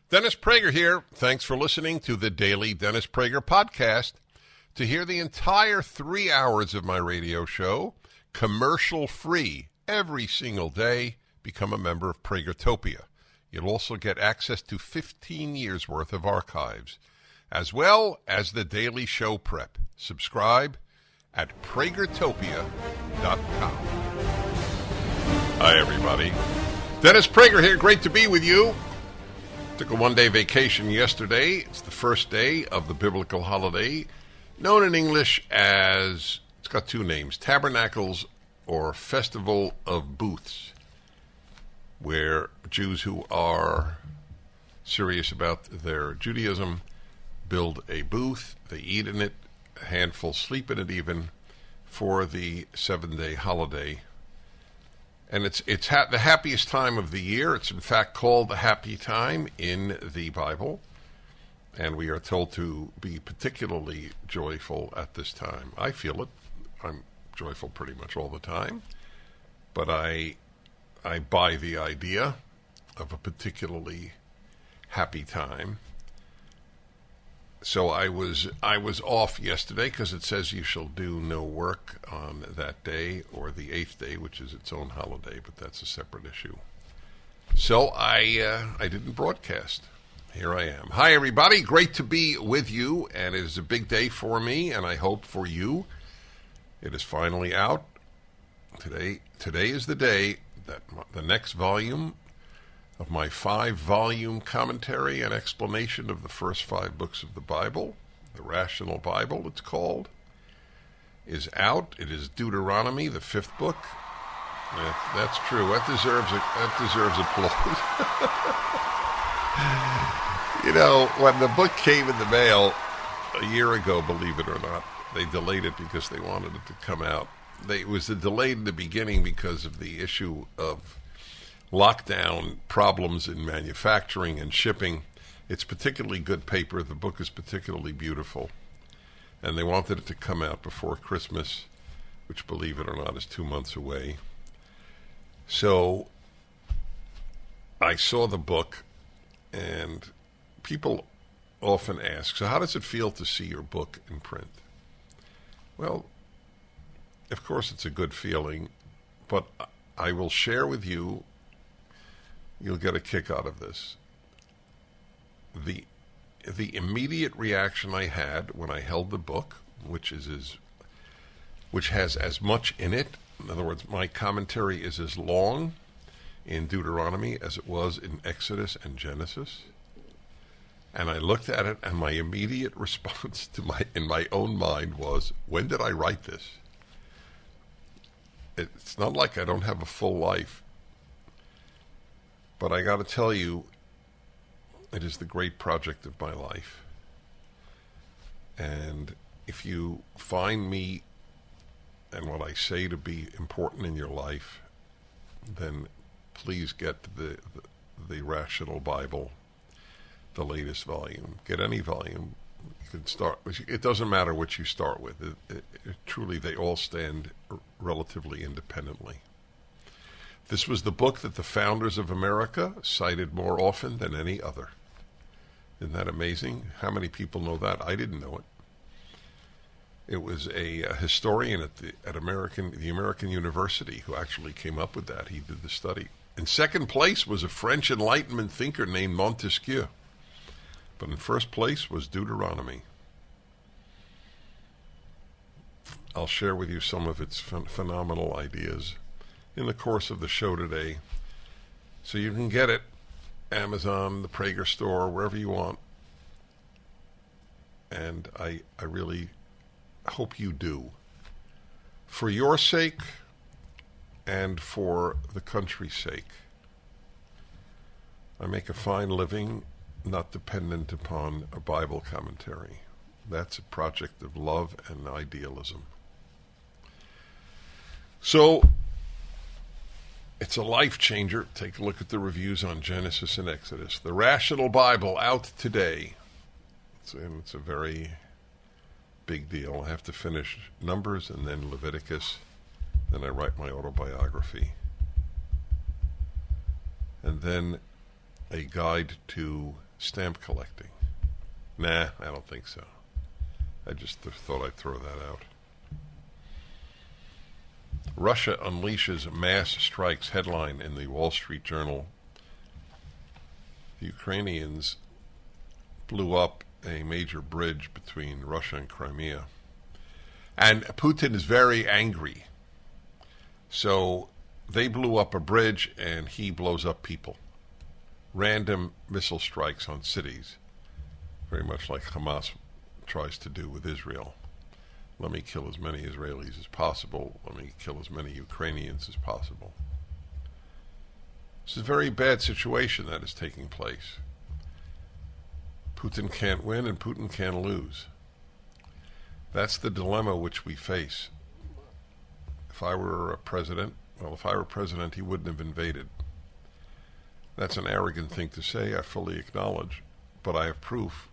Dennis Prager here. Thanks for listening to the Daily Dennis Prager Podcast. To hear the entire 3 hours of my radio show, commercial-free, every single day, become a member of Pragertopia. You'll also get access to 15 years' worth of archives, as well as the daily show prep. Subscribe at pragertopia.com. Hi, everybody. Dennis Prager here. Great to be with you. Took a one-day vacation yesterday. It's the first day of the biblical holiday, known in English as, it's got two names, Tabernacles or Festival of Booths, where Jews who are serious about their Judaism build a booth, they eat in it, a handful sleep in it even, for the 7-day holiday. And it's the happiest time of the year. It's in fact called the happy time in the Bible. And we are told to be particularly joyful at this time. I feel it. I'm joyful pretty much all the time. But I buy the idea of a particularly happy time. So I was off yesterday because it says you shall do no work on that day, or the 8th day, which is its own holiday, but that's a separate issue. So I didn't broadcast. Here I am. Hi, everybody. Great to be with you, and it is a big day for me, and I hope for you. It is finally out. Today is the day that the next volume of my 5-volume commentary and explanation of the first 5 books of the Bible, the Rational Bible it's called, is out. It is Deuteronomy, the 5th book. That's true. That deserves applause. You know, when the book came in the mail a year ago, believe it or not, they delayed it because they wanted it to come out. It was delayed in the beginning because of the issue of lockdown problems in manufacturing and shipping. It's particularly good paper. The book is particularly beautiful. And they wanted it to come out before Christmas, which, believe it or not, is 2 months away. So I saw the book, and people often ask, so how does it feel to see your book in print? Well, of course it's a good feeling, but I will share with you, you'll get a kick out of this. The immediate reaction I had when I held the book, which has as much in it, in other words, my commentary is as long in Deuteronomy as it was in Exodus and Genesis. And I looked at it, and my immediate response in my own mind was, when did I write this? It's not like I don't have a full life. But I got to tell you, it is the great project of my life. And if you find me and what I say to be important in your life, then please get the Rational Bible, the latest volume. Get any volume. You can start. It doesn't matter what you start with. Truly, they all stand relatively independently. This was the book that the founders of America cited more often than any other. Isn't that amazing? How many people know that? I didn't know it. It was a historian at the American University who actually came up with that. He did the study. In second place was a French Enlightenment thinker named Montesquieu. But in first place was Deuteronomy. I'll share with you some of its phenomenal ideas in the course of the show today. So you can get it, Amazon, the Prager store, wherever you want. And I really hope you do. For your sake and for the country's sake. I make a fine living, not dependent upon a Bible commentary. That's a project of love and idealism. So, it's a life changer. Take a look at the reviews on Genesis and Exodus. The Rational Bible, out today. It's a very big deal. I have to finish Numbers and then Leviticus. Then I write my autobiography. And then a guide to Stamp collecting. Nah, I don't think so. I just thought I'd throw that out. Russia unleashes mass strikes, headline in the Wall Street Journal. The Ukrainians blew up a major bridge between Russia and Crimea. And Putin is very angry. So they blew up a bridge and he blows up people. Random missile strikes on cities, very much like Hamas tries to do with Israel. Let me kill as many Israelis as possible. Let me kill as many Ukrainians as possible. It's a very bad situation that is taking place. Putin can't win and Putin can't lose. That's the dilemma which we face. If I were a president, he wouldn't have invaded. That's an arrogant thing to say, I fully acknowledge, but I have proof,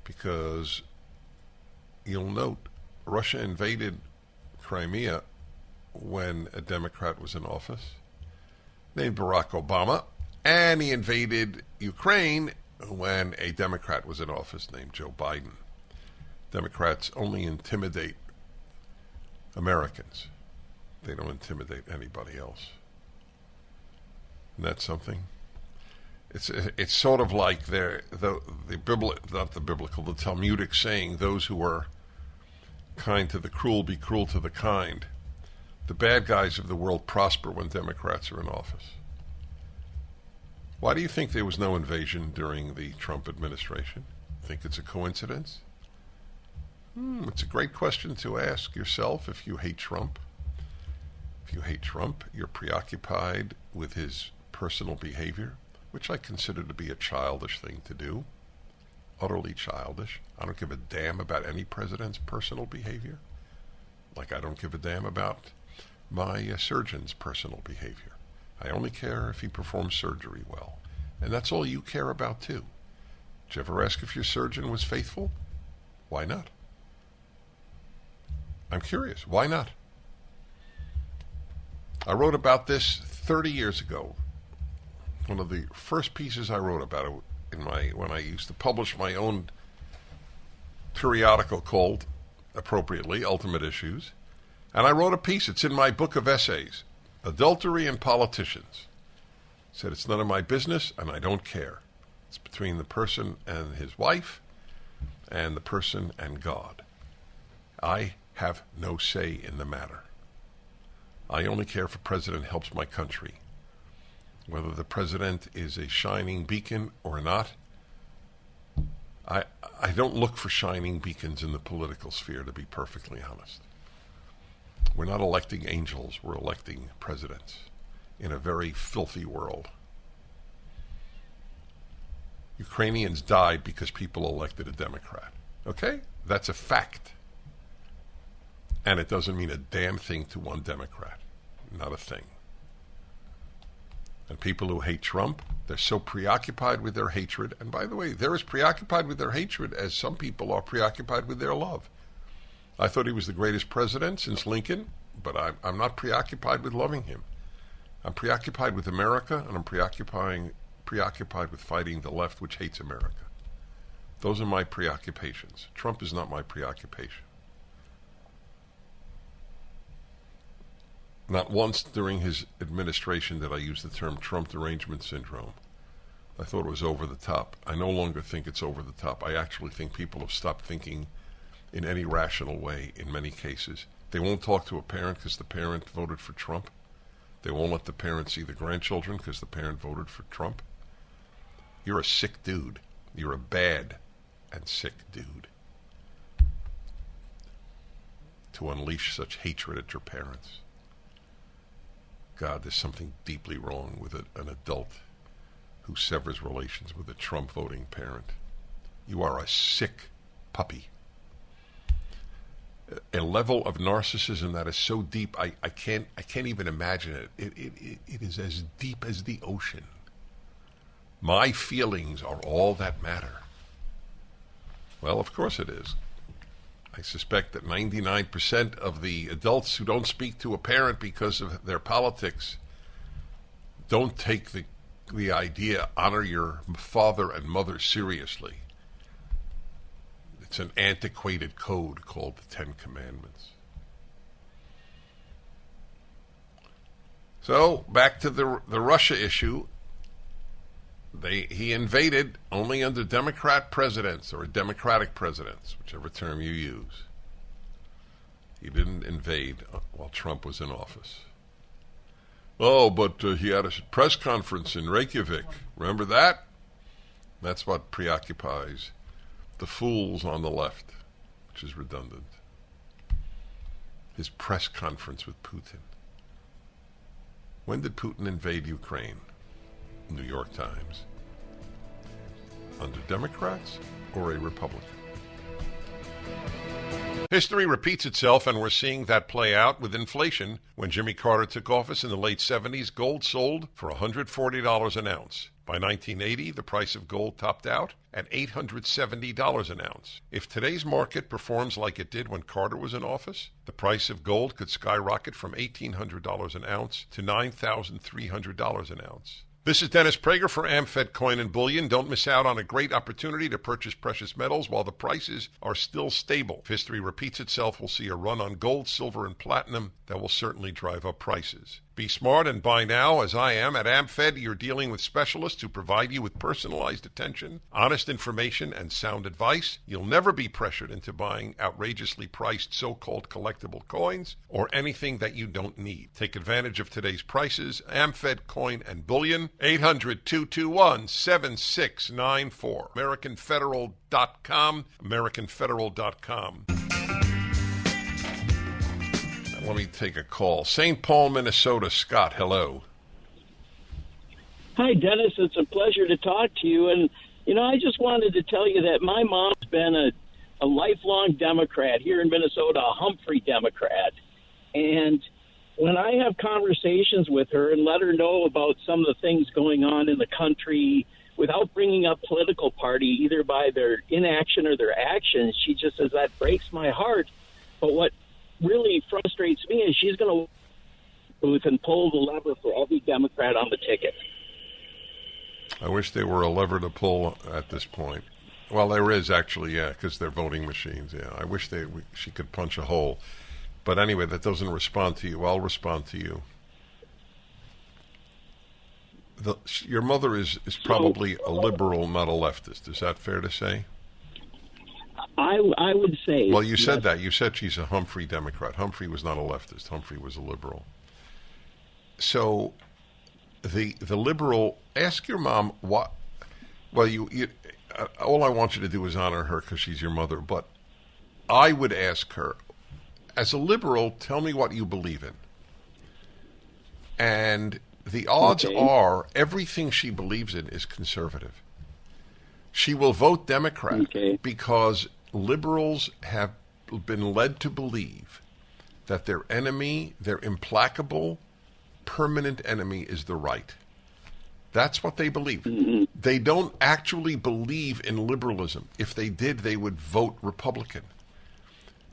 because you'll note Russia invaded Crimea when a Democrat was in office, named Barack Obama, and he invaded Ukraine when a Democrat was in office named Joe Biden. Democrats only intimidate Americans. They don't intimidate anybody else. And that's something. It's sort of like the Talmudic saying, those who are kind to the cruel be cruel to the kind. The bad guys of the world prosper when Democrats are in office. Why do you think there was no invasion during the Trump administration? Think it's a coincidence? It's a great question to ask yourself if you hate Trump. If you hate Trump, you're preoccupied with his personal behavior, which I consider to be a childish thing to do. Utterly childish. I don't give a damn about any president's personal behavior. Like I don't give a damn about my surgeon's personal behavior. I only care if he performs surgery well. And that's all you care about too. Did you ever ask if your surgeon was faithful? Why not? I'm curious. Why not? I wrote about this 30 years ago. One of the first pieces I wrote about it when I used to publish my own periodical called, appropriately, Ultimate Issues. And I wrote a piece. It's in my book of essays, Adultery and Politicians. I said it's none of my business and I don't care. It's between the person and his wife and the person and God. I have no say in the matter. I only care if a president helps my country. Whether the president is a shining beacon or not, I don't look for shining beacons in the political sphere, to be perfectly honest. We're not electing angels, we're electing presidents in a very filthy world. Ukrainians died because people elected a Democrat. Okay? That's a fact. And it doesn't mean a damn thing to one Democrat. Not a thing. And people who hate Trump, they're so preoccupied with their hatred. And by the way, they're as preoccupied with their hatred as some people are preoccupied with their love. I thought he was the greatest president since Lincoln, but I'm not preoccupied with loving him. I'm preoccupied with America, and I'm preoccupied with fighting the left, which hates America. Those are my preoccupations. Trump is not my preoccupation. Not once during his administration did I use the term Trump derangement syndrome. I thought it was over the top. I no longer think it's over the top. I actually think people have stopped thinking in any rational way in many cases. They won't talk to a parent because the parent voted for Trump. They won't let the parent see the grandchildren because the parent voted for Trump. You're a sick dude. You're a bad and sick dude to unleash such hatred at your parents. God, there's something deeply wrong with an adult who severs relations with a Trump voting parent. You are a sick puppy. A level of narcissism that is so deep, I can't even imagine it. It is as deep as the ocean. My feelings are all that matter. Well, of course it is. I suspect that 99% of the adults who don't speak to a parent because of their politics don't take the the idea, honor your father and mother seriously. It's an antiquated code called the Ten Commandments. So, back to the Russia issue. He invaded only under Democrat presidents or Democratic presidents, whichever term you use. He didn't invade while Trump was in office. Oh, but he had a press conference in Reykjavik. Remember that? That's what preoccupies the fools on the left, which is redundant. His press conference with Putin. When did Putin invade Ukraine? New York Times. Under Democrats or a Republican? History repeats itself, and we're seeing that play out with inflation. When Jimmy Carter took office in the late 70s, gold sold for $140 an ounce. By 1980, the price of gold topped out at $870 an ounce. If today's market performs like it did when Carter was in office, the price of gold could skyrocket from $1,800 an ounce to $9,300 an ounce. This is Dennis Prager for AmFed Coin and Bullion. Don't miss out on a great opportunity to purchase precious metals while the prices are still stable. If history repeats itself, we'll see a run on gold, silver, and platinum that will certainly drive up prices. Be smart and buy now, as I am. At AmFed, you're dealing with specialists who provide you with personalized attention, honest information, and sound advice. You'll never be pressured into buying outrageously priced so-called collectible coins or anything that you don't need. Take advantage of today's prices. AmFed Coin and Bullion, 800-221-7694. AmericanFederal.com, AmericanFederal.com. Let me take a call. St. Paul, Minnesota. Scott, hello. Hi, Dennis. It's a pleasure to talk to you. And, I just wanted to tell you that my mom's been a lifelong Democrat here in Minnesota, a Humphrey Democrat. And when I have conversations with her and let her know about some of the things going on in the country without bringing up political party, either by their inaction or their actions, she just says, that breaks my heart. But what really frustrates me is she's going to booth and pull the lever for every Democrat on the ticket. I wish there were a lever to pull at this point. Well, there is actually, yeah, because they're voting machines. Yeah, I wish she could punch a hole. But anyway, that doesn't respond to you. I'll respond to you. Your mother is probably a liberal, not a leftist. Is that fair to say? I would say. Well, you said that. You said she's a Humphrey Democrat. Humphrey was not a leftist. Humphrey was a liberal. So, the liberal, ask your mom what. Well, you all I want you to do is honor her because she's your mother. But I would ask her, as a liberal, tell me what you believe in. And the odds are everything she believes in is conservative. She will vote Democrat because liberals have been led to believe that their enemy, their implacable, permanent enemy is the right. That's what they believe. Mm-hmm. They don't actually believe in liberalism. If they did, they would vote Republican.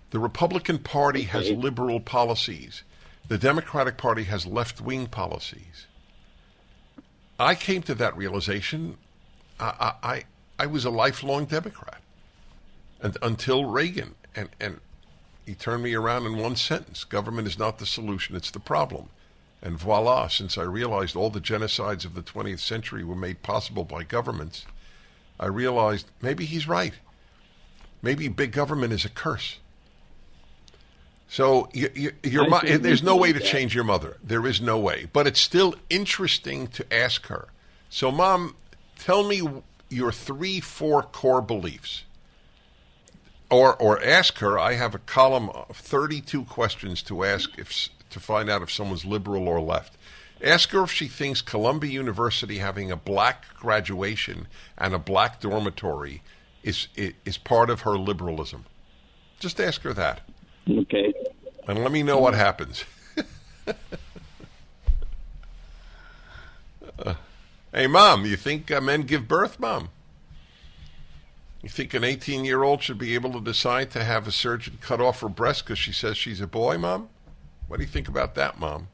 The Republican Party has liberal policies. The Democratic Party has left-wing policies. I came to that realization. I was a lifelong Democrat until Reagan, and he turned me around in one sentence. Government is not the solution, it's the problem. And voila, since I realized all the genocides of the 20th century were made possible by governments, I realized maybe he's right. Maybe big government is a curse. So there's no way to change your mother. There is no way. But it's still interesting to ask her. So, Mom, tell me your 3-4 core beliefs. Or ask her. I have a column of 32 questions to ask to find out if someone's liberal or left. Ask her if she thinks Columbia University having a black graduation and a black dormitory is part of her liberalism. Just ask her that. Okay. And let me know what happens. Hey, Mom, you think men give birth, Mom? You think an 18-year-old should be able to decide to have a surgeon cut off her breast because she says she's a boy, Mom? What do you think about that, Mom?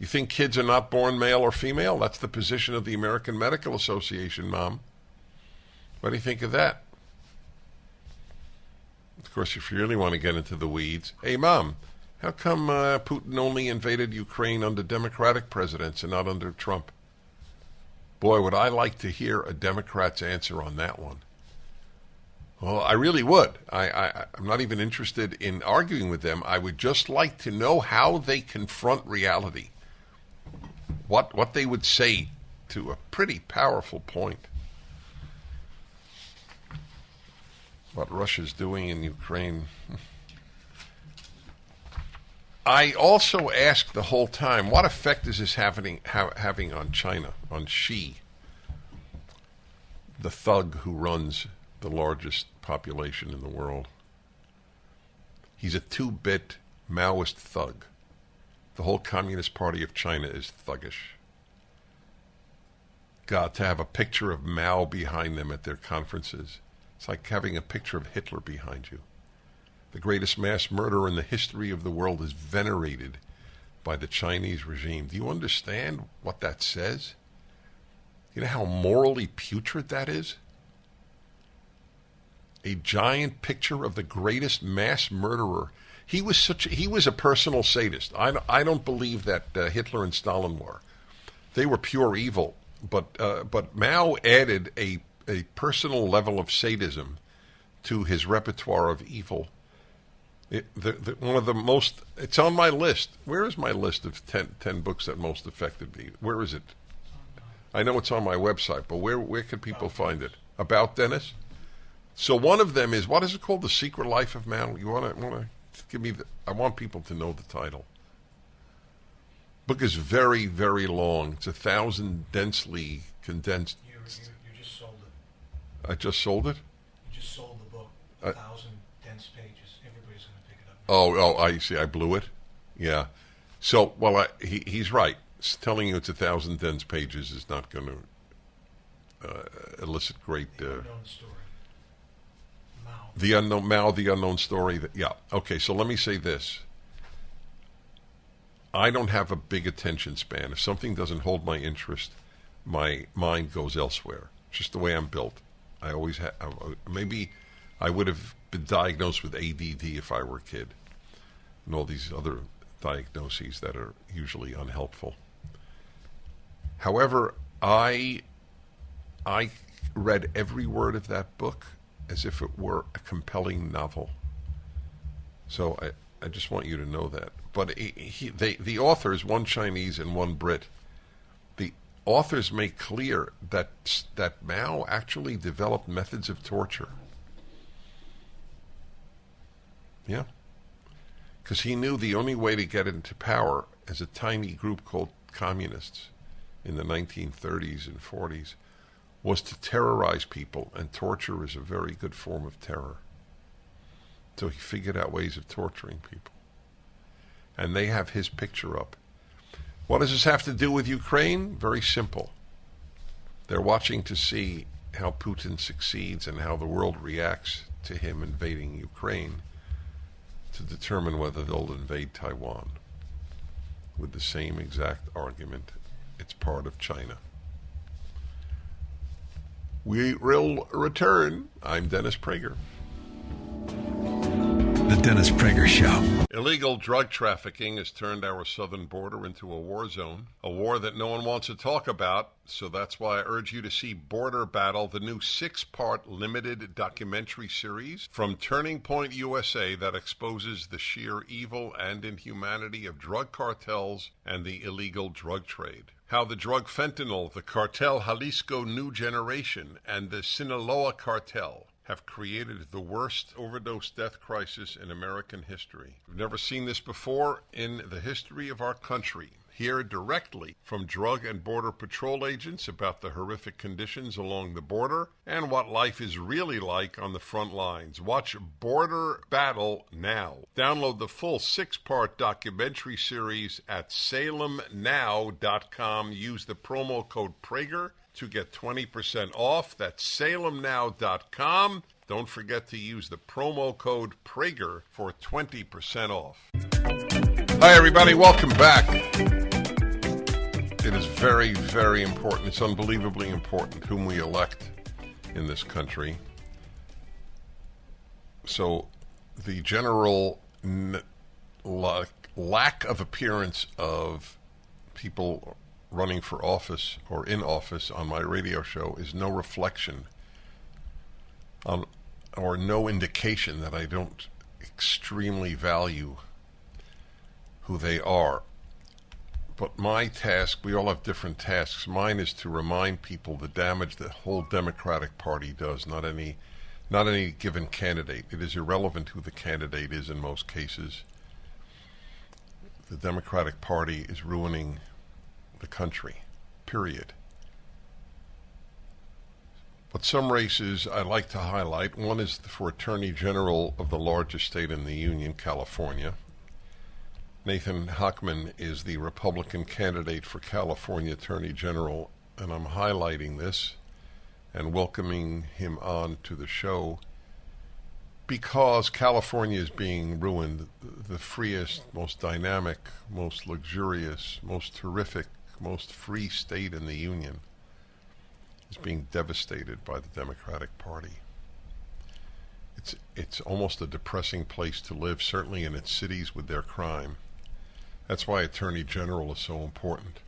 You think kids are not born male or female? That's the position of the American Medical Association, Mom. What do you think of that? Of course, if you really want to get into the weeds, hey, Mom, how come Putin only invaded Ukraine under Democratic presidents and not under Trump? Boy, would I like to hear a Democrat's answer on that one. Well, I really would. I'm not even interested in arguing with them. I would just like to know how they confront reality. What they would say to a pretty powerful point. What Russia's doing in Ukraine. I also asked the whole time, what effect is this having on China, on Xi, the thug who runs the largest population in the world? He's a 2-bit Maoist thug. The whole Communist Party of China is thuggish. God, to have a picture of Mao behind them at their conferences, it's like having a picture of Hitler behind you. The greatest mass murderer in the history of the world is venerated by the Chinese regime. Do you understand what that says? You know how morally putrid that is? A giant picture of the greatest mass murderer. He was a personal sadist. I don't believe that Hitler and Stalin were. They were pure evil. But Mao added a personal level of sadism to his repertoire of evil. One of the most, it's on my list. Where is my list of 10 books that most affected me? Where is it? I know it's on my website, but where can people find it? About Dennis? So one of them is, what is it called? The Secret Life of Mao? You want to give me I want people to know the title. Book is very, very long. It's 1,000 densely condensed. You just sold it. I just sold it? You just sold the book. 1,000 dense pages. Everybody's going to pick it up. Oh, I see. I blew it. Yeah. So, well, he's right. Telling you it's 1,000 dense pages is not going to elicit great. The unknown story. Mao, the unknown story. Yeah. Okay. So let me say this. I don't have a big attention span. If something doesn't hold my interest, my mind goes elsewhere. It's just the way I'm built. I always have. Maybe I would have been diagnosed with ADD if I were a kid, and all these other diagnoses that are usually unhelpful. However, I read every word of that book as if it were a compelling novel. So I just want you to know that. But the authors, one Chinese and one Brit, the authors make clear that Mao actually developed methods of torture. Yeah. Because he knew the only way to get into power as a tiny group called communists in the 1930s and 40s was to terrorize people, and torture is a very good form of terror. So he figured out ways of torturing people. And they have his picture up. What does this have to do with Ukraine? Very simple. They're watching to see how Putin succeeds and how the world reacts to him invading Ukraine to determine whether they'll invade Taiwan with the same exact argument. It's part of China. We will return. I'm Dennis Prager. The Dennis Prager Show. Illegal drug trafficking has turned our southern border into a war zone, a war that no one wants to talk about, so that's why I urge you to see Border Battle, the new 6-part limited documentary series from Turning Point USA that exposes the sheer evil and inhumanity of drug cartels and the illegal drug trade. How the drug fentanyl, the cartel Jalisco New Generation, and the Sinaloa cartel have created the worst overdose death crisis in American history. We've never seen this before in the history of our country. Hear directly from Drug and Border Patrol agents about the horrific conditions along the border and what life is really like on the front lines. Watch Border Battle now. Download the full 6-part documentary series at salemnow.com. Use the promo code Prager to get 20% off. That's salemnow.com. Don't forget to use the promo code Prager for 20% off. Hi, everybody. Welcome back. It is very, very important. It's unbelievably important whom we elect in this country. So the general lack of appearance of people running for office or in office on my radio show is no reflection on, or no indication that I don't extremely value who they are. But my task, we all have different tasks. Mine is to remind people the damage the whole Democratic Party does, not any given candidate. It is irrelevant who the candidate is in most cases. The Democratic Party is ruining the country, period. But some races I like to highlight. One is for Attorney General of the largest state in the Union, California. Nathan Hochman is the Republican candidate for California Attorney General, and I'm highlighting this and welcoming him on to the show because California is being ruined. The freest, most dynamic, most luxurious, most terrific, most free state in the Union is being devastated by the Democratic Party. It's almost a depressing place to live, certainly in its cities with their crime. That's why Attorney General is so important.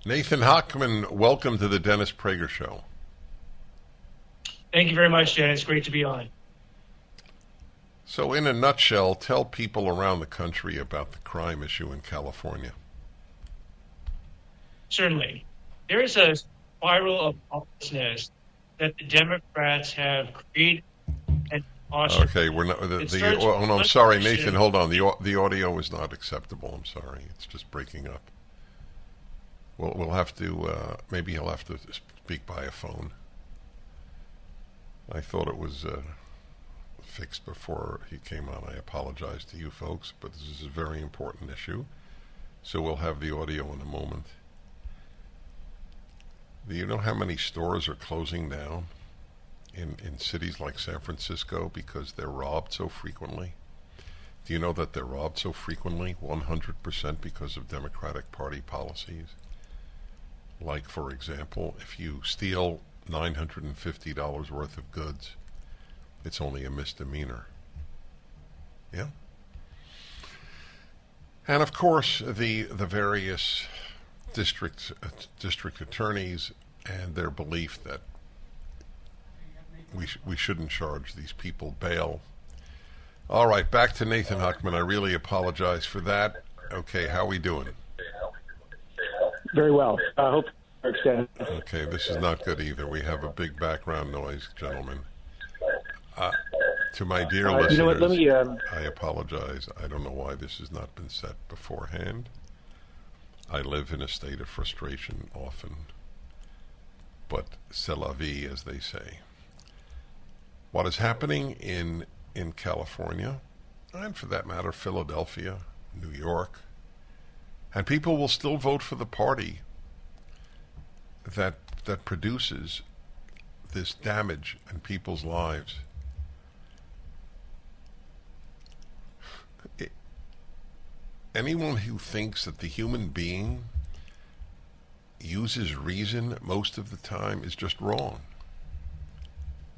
Nathan Hochman, welcome to the Dennis Prager Show. Thank you very much, Dennis. Great to be on. So in a nutshell, tell people around the country about the crime issue in California. Certainly. There is a spiral of lawlessness that the Democrats have created and fostered. Okay, we're not. I'm sorry, Nathan. Hold on. The audio is not acceptable. I'm sorry. It's just breaking up. We'll have to. Maybe he'll have to speak by a phone. I thought it was fixed before he came on. I apologize to you folks, but this is a very important issue. So we'll have the audio in a moment. Do you know how many stores are closing down in cities like San Francisco because they're robbed so frequently? Do you know that they're robbed so frequently, 100% because of Democratic Party policies? Like, for example, if you steal $950 worth of goods, it's only a misdemeanor. Yeah? And of course, the various district attorneys and their belief that we shouldn't charge these people bail. All right, back to Nathan Hochman. I really apologize for that. Okay, how are we doing? Very well. I hope it works out. Okay, this is not good either. We have a big background noise, gentlemen. To my dear listeners, you know what, let me, I apologize. I don't know why this has not been set beforehand. I live in a state of frustration often, but c'est la vie, as they say. What is happening in California, and for that matter, Philadelphia, New York, and people will still vote for the party that produces this damage in people's lives. Anyone who thinks that the human being uses reason most of the time is just wrong.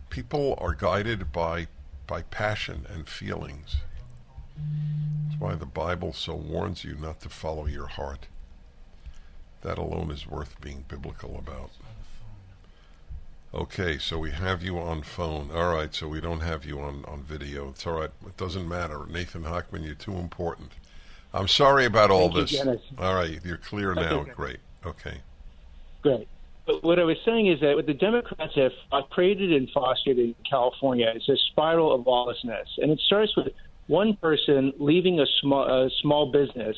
People are guided by passion and feelings. That's why the Bible so warns you not to follow your heart. That alone is worth being biblical about. Okay, so we have you on phone. All right, so we don't have you on video. It's all right. It doesn't matter. Nathan Hochman, you're too important. I'm sorry about all this. All right, you're clear now. Okay. Great. Okay. Great. But what I was saying is that what the Democrats have created and fostered in California is a spiral of lawlessness. And it starts with one person leaving a small business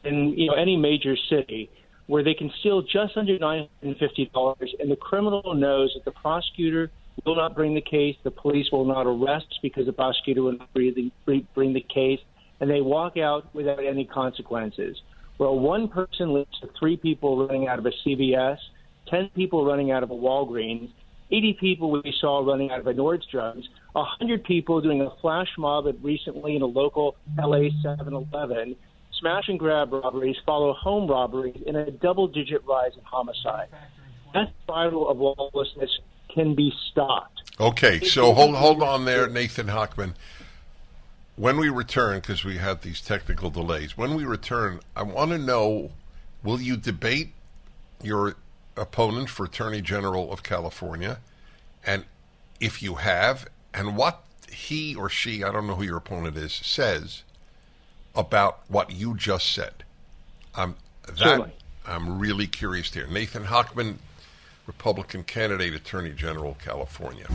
in any major city where they can steal just under $950, and the criminal knows that the prosecutor will not bring the case, the police will not arrest because the prosecutor will not bring the case, and they walk out without any consequences. Well, one person leads to 3 people running out of a CVS, 10 people running out of a Walgreens, 80 people we saw running out of a Nordstrom's, 100 people doing a flash mob recently in a local LA 7-Eleven, smash and grab robberies follow home robberies and a double-digit rise in homicide. That spiral of lawlessness can be stopped. Okay, so hold on there, Nathan Hochman. When we return, because we had these technical delays, when we return, I want to know, will you debate your opponent for Attorney General of California? And if you have, and what he or she, I don't know who your opponent is, says about what you just said. I'm really curious to hear. Nathan Hochman, Republican candidate, Attorney General, California.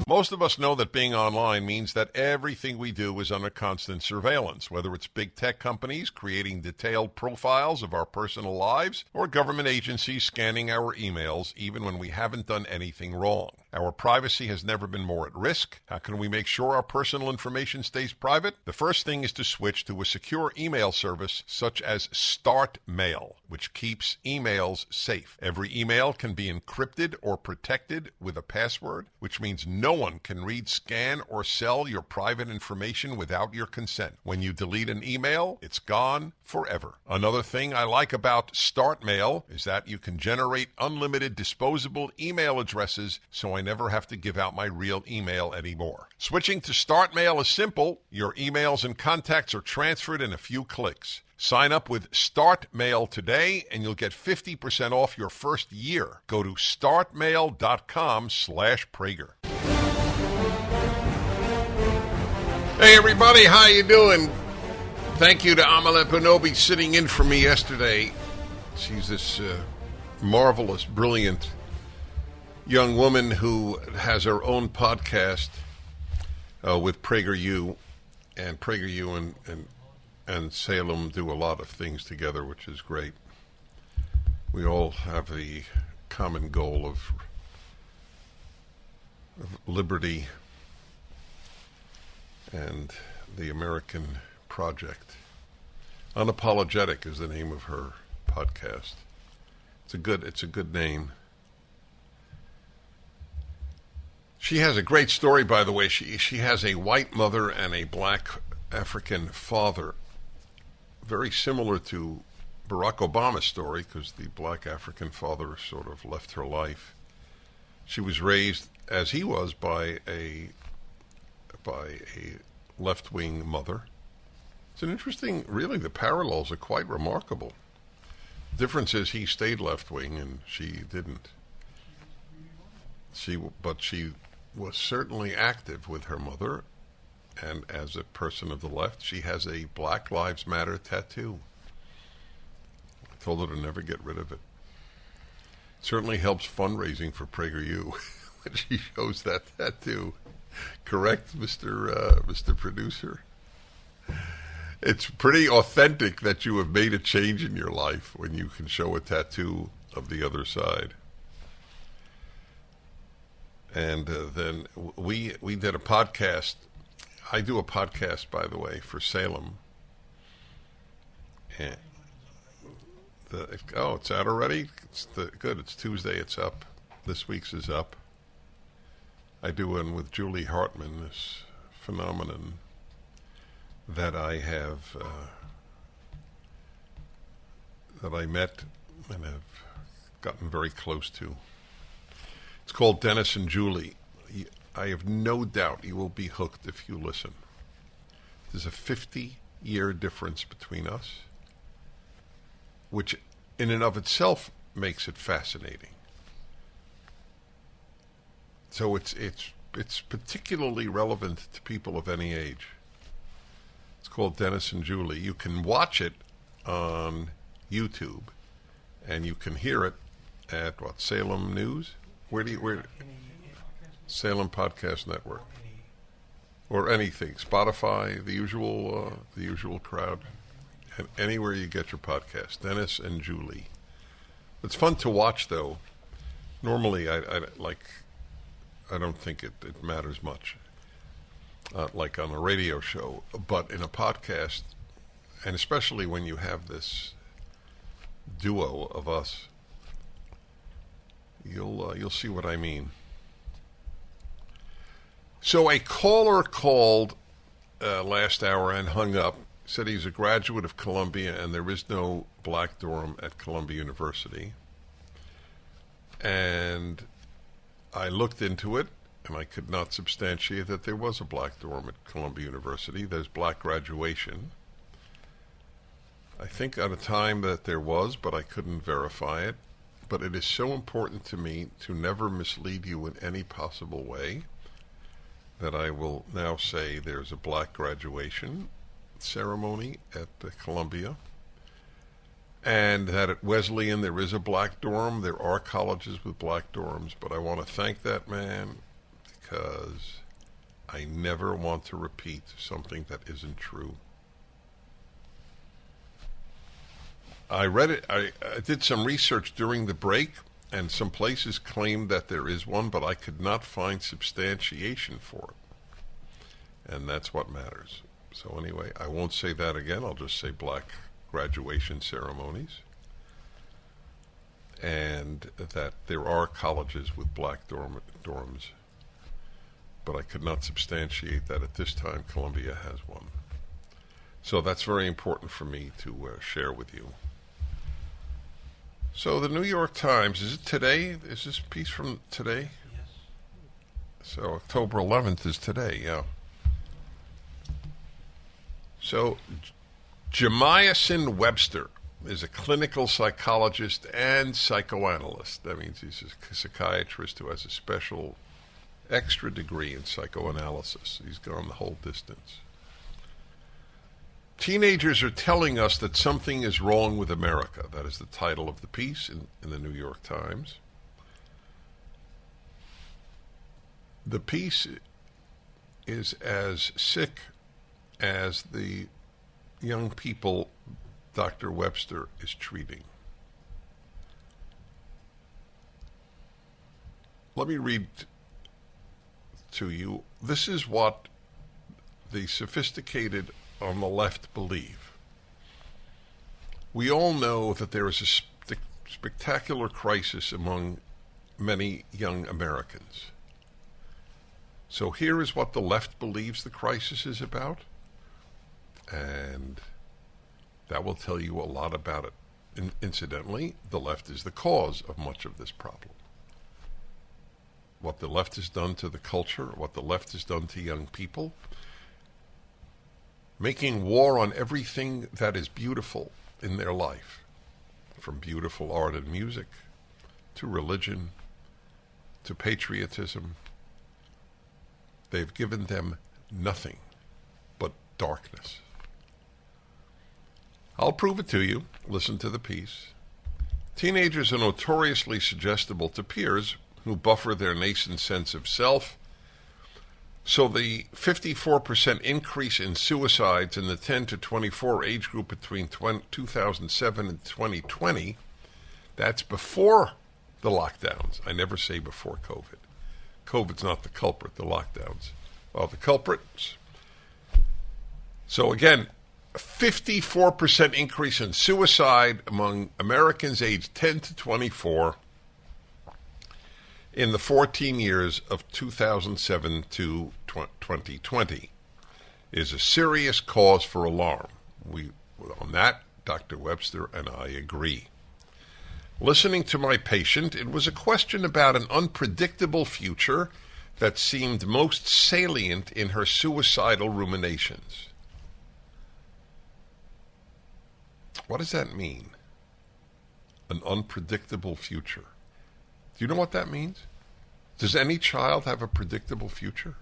Most of us know that being online means that everything we do is under constant surveillance, whether it's big tech companies creating detailed profiles of our personal lives or government agencies scanning our emails even when we haven't done anything wrong. Our privacy has never been more at risk. How can we make sure our personal information stays private? The first thing is to switch to a secure email service such as Start Mail, which keeps emails safe. Every email can be encrypted or protected with a password, which means no one can read, scan, or sell your private information without your consent. When you delete an email, it's gone forever. Another thing I like about Start Mail is that you can generate unlimited disposable email addresses, so I never have to give out my real email anymore. Switching to Start Mail is simple. Your emails and contacts are transferred in a few clicks. Sign up with Start Mail today and you'll get 50% off your first year. Go to startmail.com/Prager. Hey everybody, how you doing? Thank you to Amale Panobi sitting in for me yesterday. She's this marvelous, brilliant young woman who has her own podcast with PragerU, and PragerU and Salem do a lot of things together, which is great. We all have the common goal of liberty and the American project. Unapologetic is the name of her podcast. It's a good name. She has a great story, by the way. She has a white mother and a black African father, very similar to Barack Obama's story, because the black African father sort of left her life. She was raised, as he was, by a left-wing mother. It's an interesting, really, the parallels are quite remarkable. The difference is he stayed left-wing and she didn't. But she was certainly active with her mother, and as a person of the left, she has a Black Lives Matter tattoo. I told her to never get rid of it. It certainly helps fundraising for PragerU when she shows that tattoo. Correct, Mr. Producer? It's pretty authentic that you have made a change in your life when you can show a tattoo of the other side. And then we did a podcast. I do a podcast, by the way, for Salem. And it's out already? Good, it's Tuesday, it's up. This week's is up. I do one with Julie Hartman, this phenomenon that I have, that I met and have gotten very close to. It's called Dennis and Julie. I have no doubt you will be hooked if you listen. There's a 50-year difference between us, which in and of itself makes it fascinating. So it's particularly relevant to people of any age. It's called Dennis and Julie. You can watch it on YouTube, and you can hear it at Salem News? Where Salem Podcast Network, or anything, Spotify, the usual crowd, and anywhere you get your podcast. Dennis and Julie. It's fun to watch, though. Normally, I don't think it matters much, like on a radio show, but in a podcast, and especially when you have this duo of us, you'll see what I mean. So a caller called last hour and hung up, said he's a graduate of Columbia and there is no black dorm at Columbia University. And I looked into it, and I could not substantiate that there was a black dorm at Columbia University. There's black graduation. I think at a time that there was, but I couldn't verify it. But it is so important to me to never mislead you in any possible way that I will now say there's a black graduation ceremony at Columbia, and that at Wesleyan there is a black dorm. There are colleges with black dorms, but I want to thank that man because I never want to repeat something that isn't true. I read it. I did some research during the break, and some places claimed that there is one, but I could not find substantiation for it. And that's what matters. So anyway, I won't say that again. I'll just say black graduation ceremonies. And that there are colleges with black dorms. But I could not substantiate that at this time Columbia has one. So that's very important for me to share with you. So the New York Times, is it today? Is this piece from today? Yes. So October 11th is today, yeah. So Jemiason Webster is a clinical psychologist and psychoanalyst. That means he's a psychiatrist who has a special extra degree in psychoanalysis. He's gone the whole distance. Teenagers are telling us that something is wrong with America. That is the title of the piece in the New York Times. The piece is as sick as the young people Dr. Webster is treating. Let me read to you. This is what the sophisticated on the left believe. We all know that there is a spectacular crisis among many young Americans. So here is what the left believes the crisis is about, and that will tell you a lot about it. Incidentally, the left is the cause of much of this problem. What the left has done to the culture, what the left has done to young people, making war on everything that is beautiful in their life, from beautiful art and music, to religion, to patriotism. They've given them nothing but darkness. I'll prove it to you. Listen to the piece. Teenagers are notoriously suggestible to peers who buffer their nascent sense of self. So the 54% increase in suicides in the 10 to 24 age group between 2007 and 2020, that's before the lockdowns. I never say before COVID. COVID's not the culprit, the lockdowns are the culprits. So again, a 54% increase in suicide among Americans aged 10 to 24 in the 14 years of 2007 to 2020 is a serious cause for alarm. On that, Dr. Webster and I agree. Listening to my patient, it was a question about an unpredictable future that seemed most salient in her suicidal ruminations. What does that mean? An unpredictable future. Do you know what that means? Does any child have a predictable future?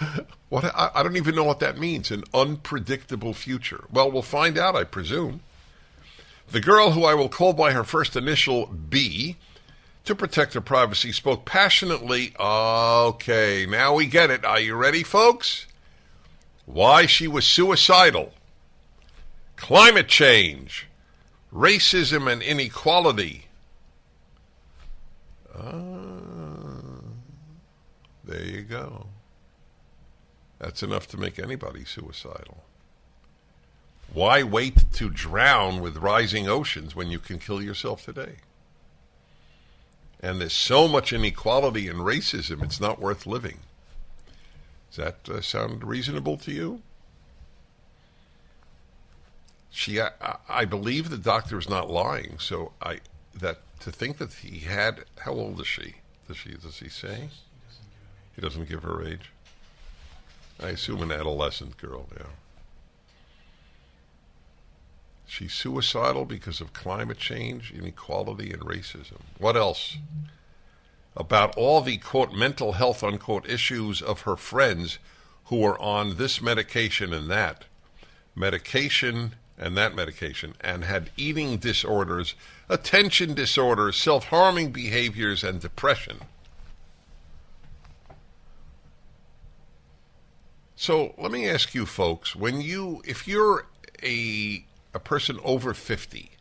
No. I don't even know what that means, an unpredictable future. Well, we'll find out, I presume. The girl, who I will call by her first initial, B, to protect her privacy, spoke passionately. Okay, now we get it. Are you ready, folks? Why she was suicidal. Climate change. Racism and inequality. There you go. That's enough to make anybody suicidal. Why wait to drown with rising oceans when you can kill yourself today? And there's so much inequality and racism, it's not worth living. Does that sound reasonable to you? I believe the doctor is not lying. So to think that he had, how old is she? Does he say? He doesn't give her age. I assume an adolescent girl. Yeah. She's suicidal because of climate change, inequality, and racism. What else? About all the, quote, mental health, unquote, issues of her friends who are on this medication and that medication, and had eating disorders, attention disorders, self-harming behaviors, and depression. So let me ask you folks, if you're a person over 50,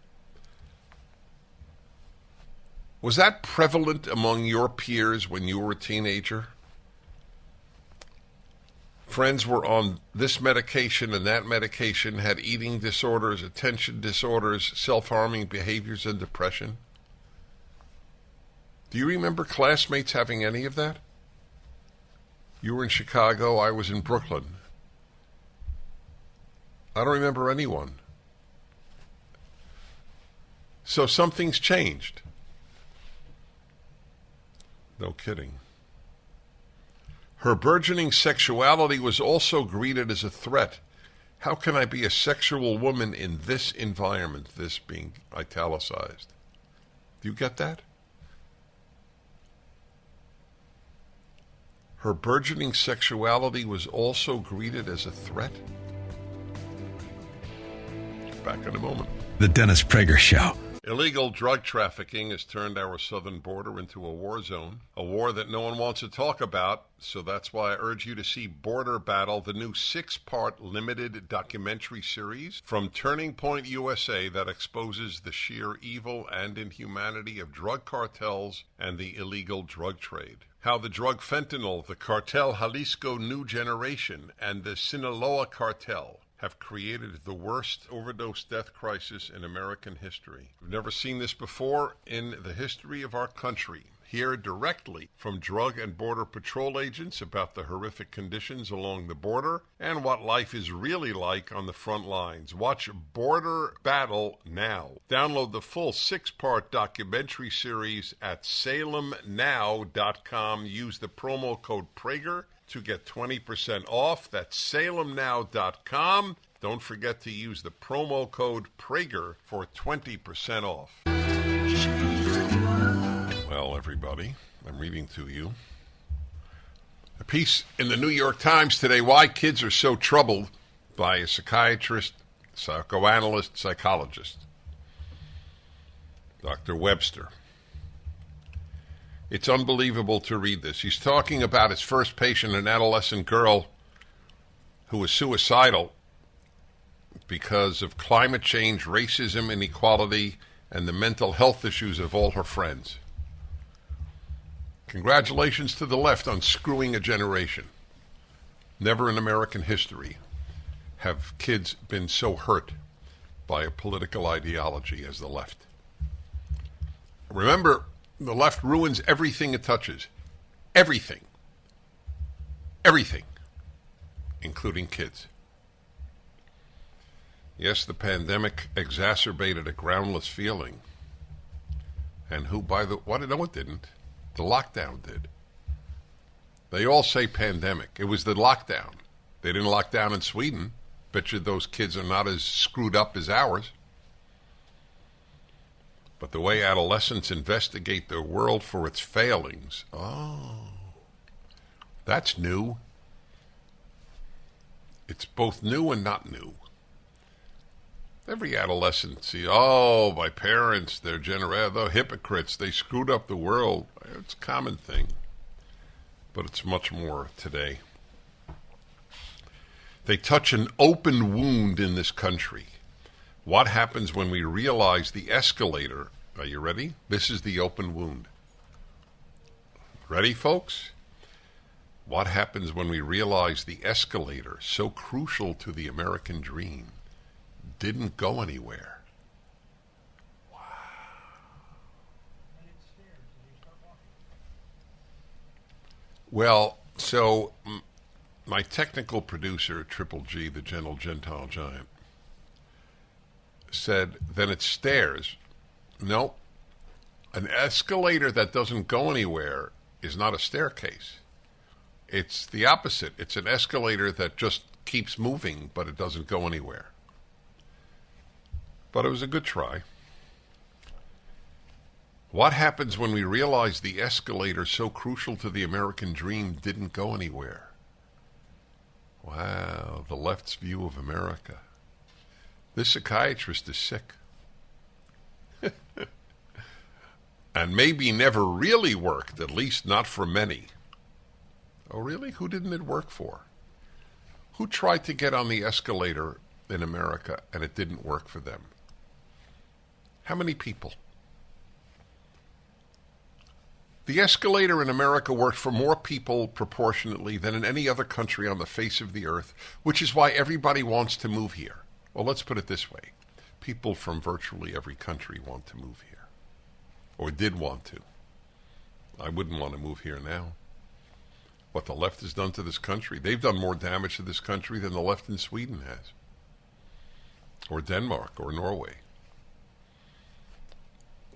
was that prevalent among your peers when you were a teenager? Friends were on this medication and that medication, had eating disorders, attention disorders, self-harming behaviors, and depression. Do you remember classmates having any of that? You were in Chicago, I was in Brooklyn. I don't remember anyone. So something's changed. No kidding. Her burgeoning sexuality was also greeted as a threat. How can I be a sexual woman in this environment? This being italicized. Do you get that? Her burgeoning sexuality was also greeted as a threat. Back in a moment. The Dennis Prager Show. Illegal drug trafficking has turned our southern border into a war zone, a war that no one wants to talk about, so that's why I urge you to see Border Battle, the new 6-part limited documentary series from Turning Point USA that exposes the sheer evil and inhumanity of drug cartels and the illegal drug trade. How the drug fentanyl, the cartel Jalisco New Generation, and the Sinaloa cartel have created the worst overdose death crisis in American history. We've never seen this before in the history of our country. Hear directly from Drug and Border Patrol agents about the horrific conditions along the border and what life is really like on the front lines. Watch Border Battle now. Download the full 6-part documentary series at salemnow.com. Use the promo code Prager to get 20% off. That's salemnow.com. Don't forget to use the promo code Prager for 20% off. Well, everybody, I'm reading to you a piece in the New York Times today, Why Kids Are So Troubled, by a psychiatrist, psychoanalyst, psychologist, Dr. Webster. It's unbelievable to read this. He's talking about his first patient, an adolescent girl who was suicidal because of climate change, racism, inequality, and the mental health issues of all her friends. Congratulations to the left on screwing a generation. Never in American history have kids been so hurt by a political ideology as the left. Remember, the left ruins everything it touches. Everything. Everything. Including kids. Yes, the pandemic exacerbated a groundless feeling. And no, it didn't. The lockdown did. They all say pandemic. It was the lockdown. They didn't lock down in Sweden. Bet you those kids are not as screwed up as ours. But the way adolescents investigate their world for its failings, that's new. It's both new and not new. Every adolescent sees, my parents, they're hypocrites, they screwed up the world. It's a common thing, but it's much more today. They touch an open wound in this country. What happens when we realize the escalator? Are you ready? This is the open wound. Ready, folks? What happens when we realize the escalator, so crucial to the American dream, didn't go anywhere? Wow. Well, so My technical producer, Triple G, the gentle Gentile giant, said, then it's stairs. No, an escalator that doesn't go anywhere is not a staircase. It's the opposite. It's an escalator that just keeps moving, but it doesn't go anywhere. But it was a good try. What happens when we realize the escalator so crucial to the American dream didn't go anywhere? Wow, the left's view of America. This psychiatrist is sick. And maybe never really worked, at least not for many. Oh, really? Who didn't it work for? Who tried to get on the escalator in America and it didn't work for them? How many people? The escalator in America worked for more people proportionately than in any other country on the face of the earth, which is why everybody wants to move here. Well, let's put it this way. People from virtually every country want to move here, or did want to. I wouldn't want to move here now. What the left has done to this country, they've done more damage to this country than the left in Sweden has, or Denmark, or Norway,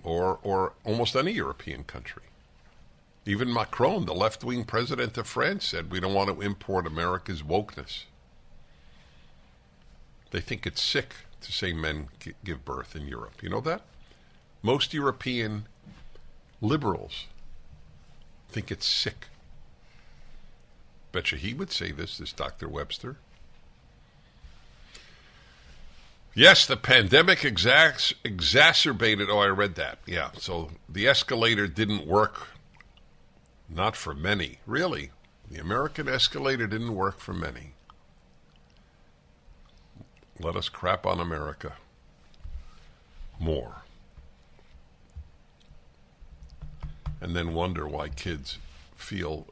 or almost any European country. Even Macron, the left-wing president of France, said we don't want to import America's wokeness. They think it's sick to say men give birth in Europe. You know that? Most European liberals think it's sick. Betcha he would say this Dr. Webster. Yes, the pandemic exacerbated... Oh, I read that. Yeah, so the escalator didn't work. Not for many. Really, the American escalator didn't work for many. Let us crap on America more. And then wonder why kids feel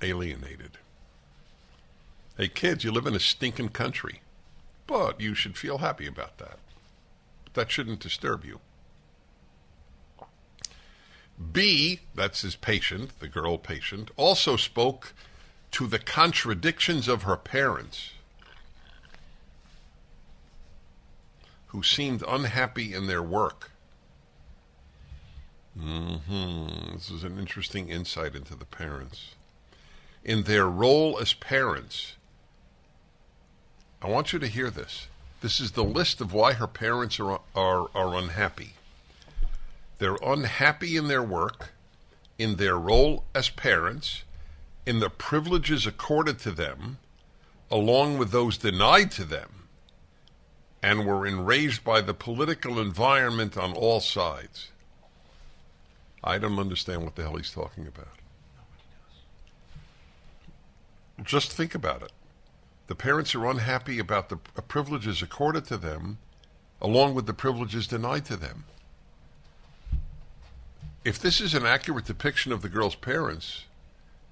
alienated. Hey kids, you live in a stinking country, but you should feel happy about that. That shouldn't disturb you. B, that's his patient, the girl patient, also spoke to the contradictions of her parents, who seemed unhappy in their work. This is an interesting insight into the parents. In their role as parents, I want you to hear this. This is the list of why her parents are unhappy. They're unhappy in their work, in their role as parents, in the privileges accorded to them, along with those denied to them, and were enraged by the political environment on all sides. I don't understand what the hell he's talking about. Just think about it. The parents are unhappy about the privileges accorded to them, along with the privileges denied to them. If this is an accurate depiction of the girl's parents,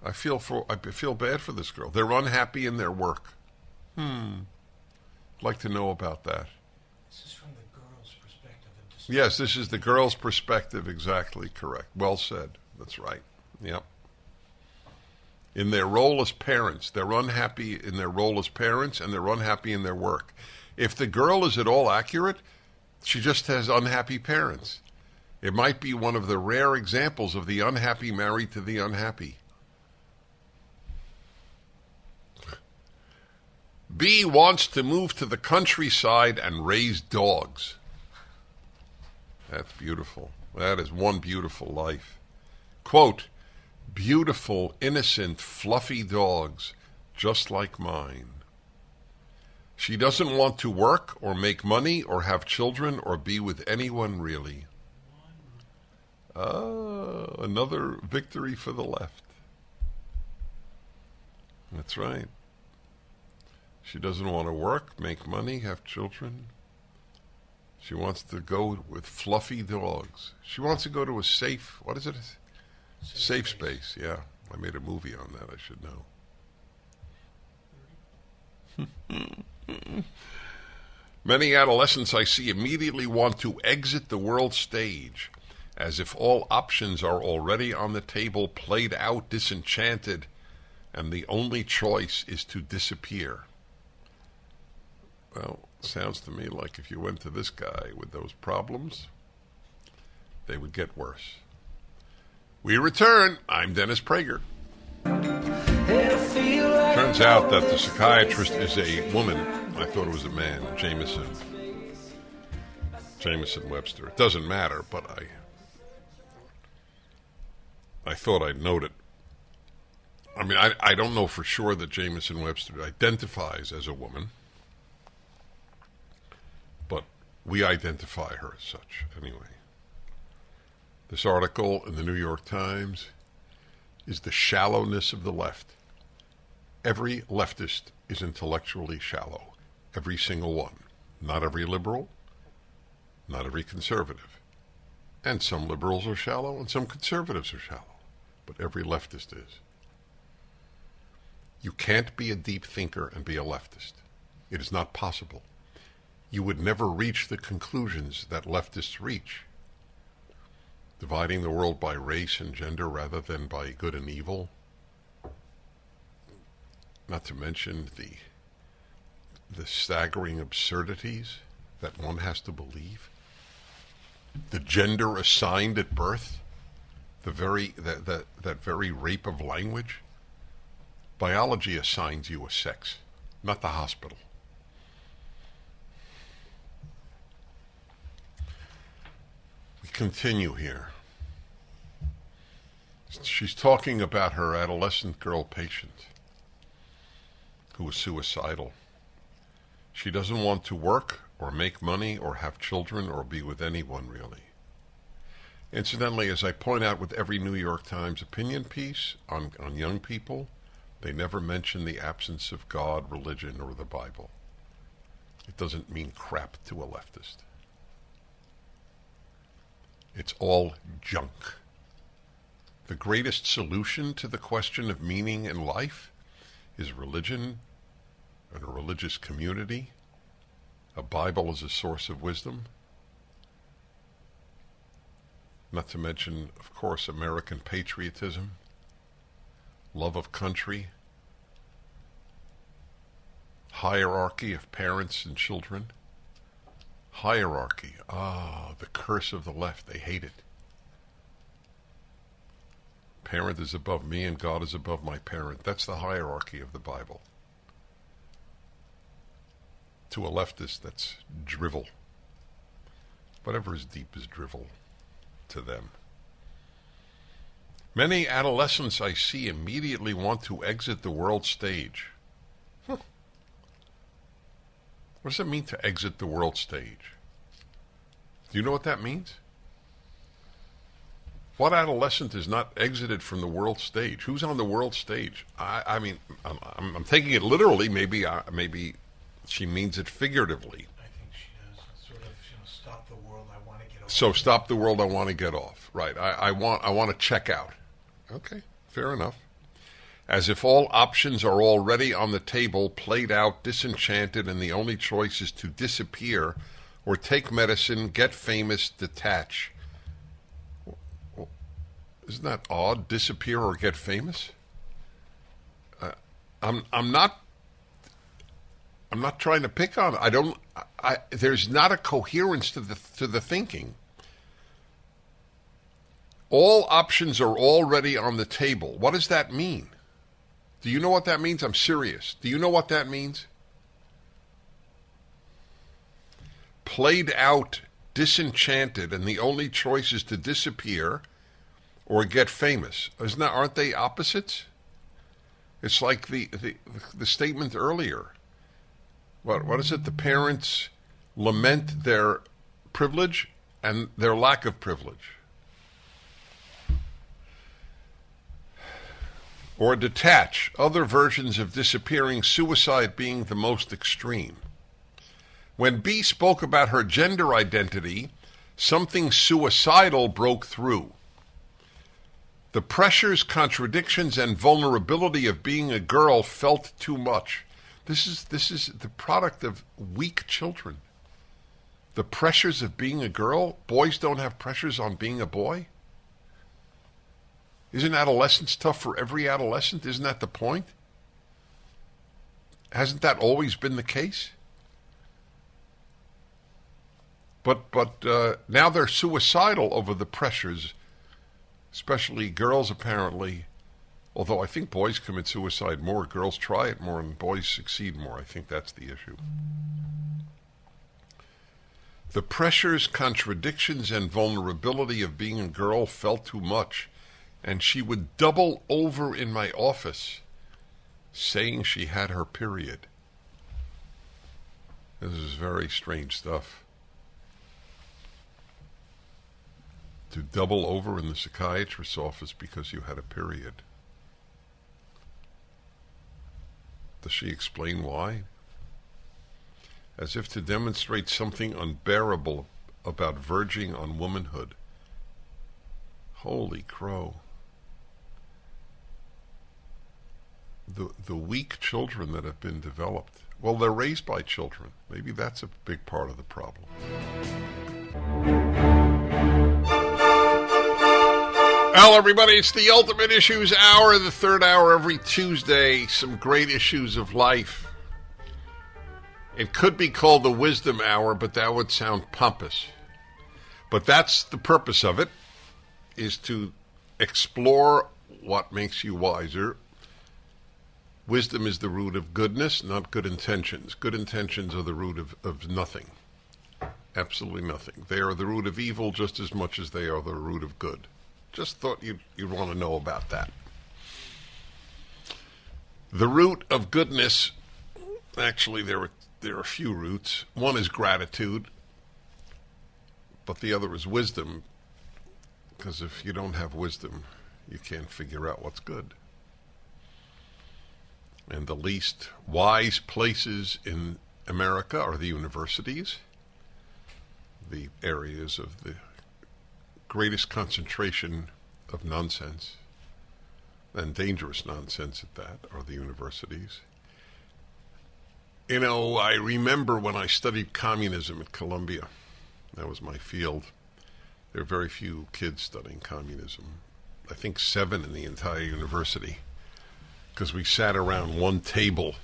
I feel bad for this girl. They're unhappy in their work. I'd like to know about that. This is from the girl's perspective. Yes, this is the girl's perspective. Exactly correct. Well said. That's right. Yep. In their role as parents, they're unhappy in their role as parents, and they're unhappy in their work. If the girl is at all accurate, she just has unhappy parents. It might be one of the rare examples of the unhappy married to the unhappy. B wants to move to the countryside and raise dogs. That's beautiful. That is one beautiful life. Quote, beautiful, innocent, fluffy dogs, just like mine. She doesn't want to work or make money or have children or be with anyone really. Another victory for the left. That's right. She doesn't want to work, make money, have children. She wants to go with fluffy dogs. She wants to go to a safe, what is it? Safe space, yeah. I made a movie on that, I should know. Many adolescents I see immediately want to exit the world stage, as if all options are already on the table, played out, disenchanted, and the only choice is to disappear. Well, sounds to me like if you went to this guy with those problems, they would get worse. We return. I'm Dennis Prager. Turns out that the psychiatrist is a woman. I thought it was a man, Jameson Webster. It doesn't matter, but I thought I'd note it. I mean, I don't know for sure that Jameson Webster identifies as a woman, but we identify her as such anyway. This article in the New York Times is the shallowness of the left. Every leftist is intellectually shallow. Every single one. Not every liberal, not every conservative. And some liberals are shallow and some conservatives are shallow. But every leftist is. You can't be a deep thinker and be a leftist. It is not possible. You would never reach the conclusions that leftists reach. Dividing the world by race and gender rather than by good and evil. Not to mention the staggering absurdities that one has to believe. The gender assigned at birth, that very rape of language. Biology assigns you a sex, not the hospital. We continue here. She's talking about her adolescent girl patient who was suicidal. She doesn't want to work or make money or have children or be with anyone, really. Incidentally, as I point out with every New York Times opinion piece on young people, they never mention the absence of God, religion, or the Bible. It doesn't mean crap to a leftist. It's all junk. The greatest solution to the question of meaning in life is religion and a religious community. A Bible is a source of wisdom. Not to mention, of course, American patriotism, love of country, hierarchy of parents and children. Hierarchy. The curse of the left. They hate it. Parent is above me and God is above my parent. That's the hierarchy of the Bible. To a leftist, that's drivel. Whatever is deep is drivel to them. Many adolescents I see immediately want to exit the world stage. What does it mean to exit the world stage? Do you know what that means? What adolescent is not exited from the world stage? Who's on the world stage? I mean, I'm taking it literally. Maybe she means it figuratively. I think she does. Sort of, stop the world. I want to get off. So stop the world. I want to get off. Right. I want to check out. Okay. Fair enough. As if all options are already on the table, played out, disenchanted, and the only choice is to disappear or take medicine, get famous, detach. Isn't that odd? Disappear or get famous? I'm not trying to pick on it. There's not a coherence to the thinking. All options are already on the table. What does that mean? Do you know what that means? I'm serious. Do you know what that means? Played out, disenchanted, and the only choice is to disappear or get famous. Aren't they opposites? It's like the statement earlier. What is it? The parents lament their privilege and their lack of privilege. Or detach, other versions of disappearing, suicide being the most extreme. When B spoke about her gender identity, something suicidal broke through. The pressures, contradictions, and vulnerability of being a girl felt too much. This is the product of weak children. The pressures of being a girl. Boys don't have pressures on being a boy. Isn't adolescence tough for every adolescent? Isn't that the point? Hasn't that always been the case? But now they're suicidal over the pressures, especially girls apparently. Although I think boys commit suicide more, girls try it more, and boys succeed more. I think that's the issue. The pressures, contradictions, and vulnerability of being a girl felt too much, and she would double over in my office, saying she had her period. This is very strange stuff. To double over in the psychiatrist's office because you had a period. Does she explain why? As if to demonstrate something unbearable about verging on womanhood. Holy crow. The weak children that have been developed. Well, they're raised by children. Maybe that's a big part of the problem. Well, everybody, it's the Ultimate Issues Hour, the third hour every Tuesday. Some great issues of life. It could be called the Wisdom Hour, but that would sound pompous. But that's the purpose of it, is to explore what makes you wiser. Wisdom is the root of goodness, not good intentions. Good intentions are the root of nothing. Absolutely nothing. They are the root of evil just as much as they are the root of good. Just thought you'd want to know about that. The root of goodness, actually there are a few roots. One is gratitude, but the other is wisdom, because if you don't have wisdom, you can't figure out what's good. And the least wise places in America are the universities, the areas of the greatest concentration of nonsense, and dangerous nonsense at that, are the universities. You know, I remember when I studied communism at Columbia. That was my field. There are very few kids studying communism. I think 7 in the entire university, because we sat around one table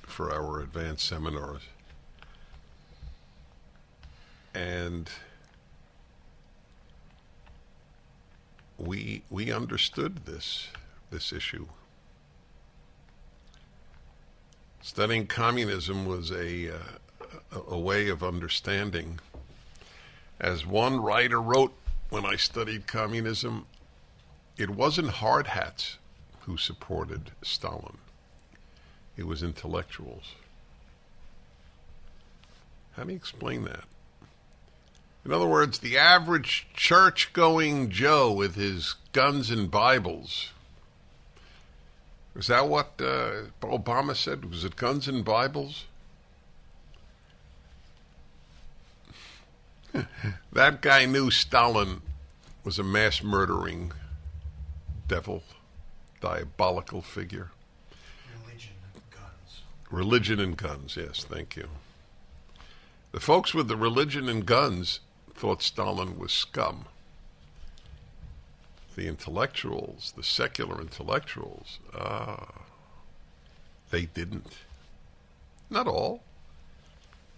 for our advanced seminars. And we understood this issue. Studying communism was a way of understanding. As one writer wrote when I studied communism, it wasn't hard hats who supported Stalin. It was intellectuals. How do you explain that? In other words, the average church-going Joe with his guns and Bibles. Was that what Obama said? Was it guns and Bibles? That guy knew Stalin was a mass-murdering devil, diabolical figure. Religion and guns. Religion and guns, yes, thank you. The folks with the religion and guns thought Stalin was scum. The intellectuals, the secular intellectuals, they didn't. Not all,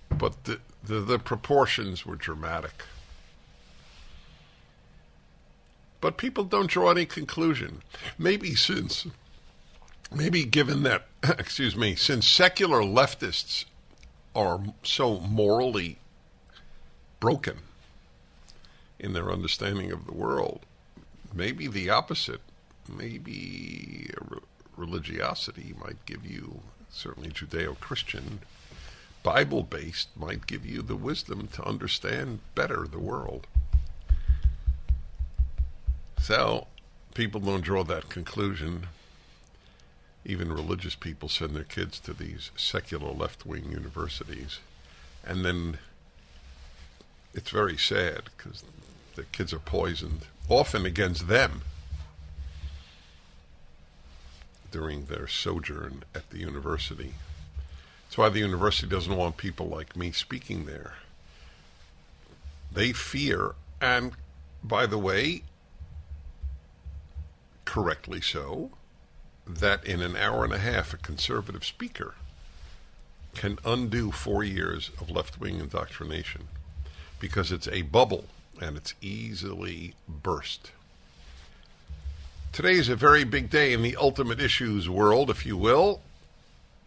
but the proportions were dramatic. But people don't draw any conclusion. Maybe given that, since secular leftists are so morally broken in their understanding of the world, maybe the opposite, maybe religiosity might give you, certainly Judeo-Christian, Bible-based, might give you the wisdom to understand better the world. So, people don't draw that conclusion. Even religious people send their kids to these secular left-wing universities. And then it's very sad because the kids are poisoned, often against them, during their sojourn at the university. That's why the university doesn't want people like me speaking there. They fear, and by the way, correctly so, that in an hour and a half a conservative speaker can undo 4 years of left-wing indoctrination because it's a bubble and it's easily burst. Today is a very big day in the ultimate issues world, if you will.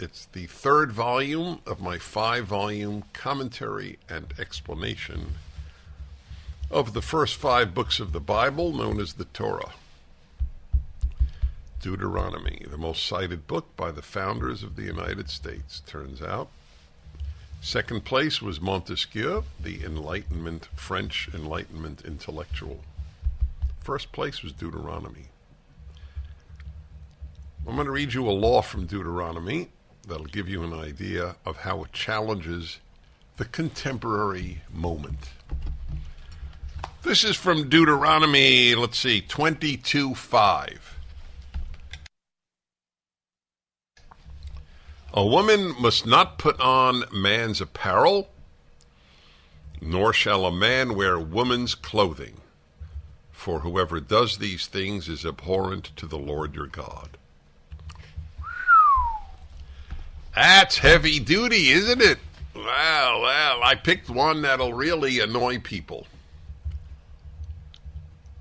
It's the third volume of my 5-volume commentary and explanation of the first 5 books of the Bible, known as the Torah. Deuteronomy, the most cited book by the founders of the United States, turns out. Second place was Montesquieu, the Enlightenment, French Enlightenment intellectual. First place was Deuteronomy. I'm going to read you a law from Deuteronomy that'll give you an idea of how it challenges the contemporary moment. This is from Deuteronomy, 22:5. A woman must not put on man's apparel, nor shall a man wear woman's clothing, for whoever does these things is abhorrent to the Lord your God. That's heavy duty, isn't it? Well, I picked one that'll really annoy people.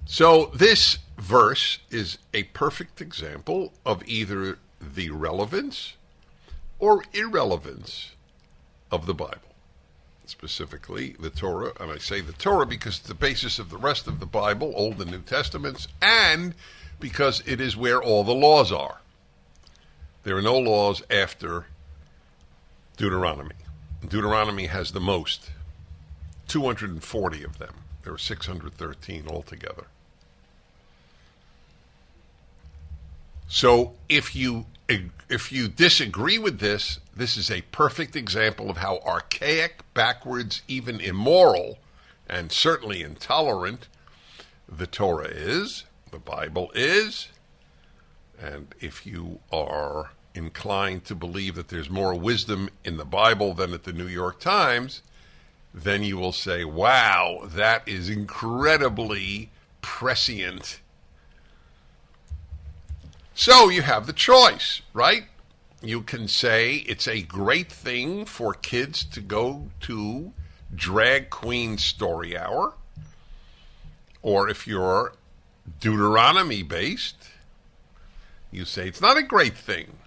So this verse is a perfect example of either the relevance or irrelevance of the Bible, specifically the Torah. And I say the Torah because it's the basis of the rest of the Bible, Old and New Testaments, and because it is where all the laws are. There are no laws after Deuteronomy. Deuteronomy has the most, 240 of them. There are 613 altogether. So if you disagree with this, this is a perfect example of how archaic, backwards, even immoral, and certainly intolerant the Torah is, the Bible is. And if you are inclined to believe that there's more wisdom in the Bible than at the New York Times, then you will say, wow, that is incredibly prescient. So you have the choice, right? You can say it's a great thing for kids to go to Drag Queen Story Hour, or if you're Deuteronomy based, you say it's not a great thing.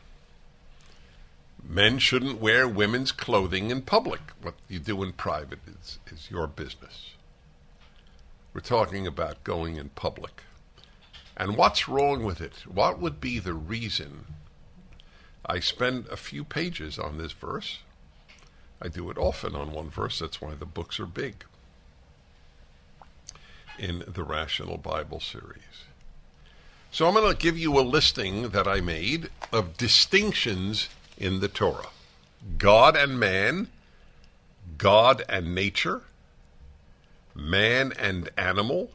Men shouldn't wear women's clothing in public. What you do in private is your business. We're talking about going in public. And what's wrong with it? What would be the reason? I spend a few pages on this verse. I do it often on one verse. That's why the books are big in the Rational Bible series. So I'm going to give you a listing that I made of distinctions in the Torah. God and man, God and nature, man and animal,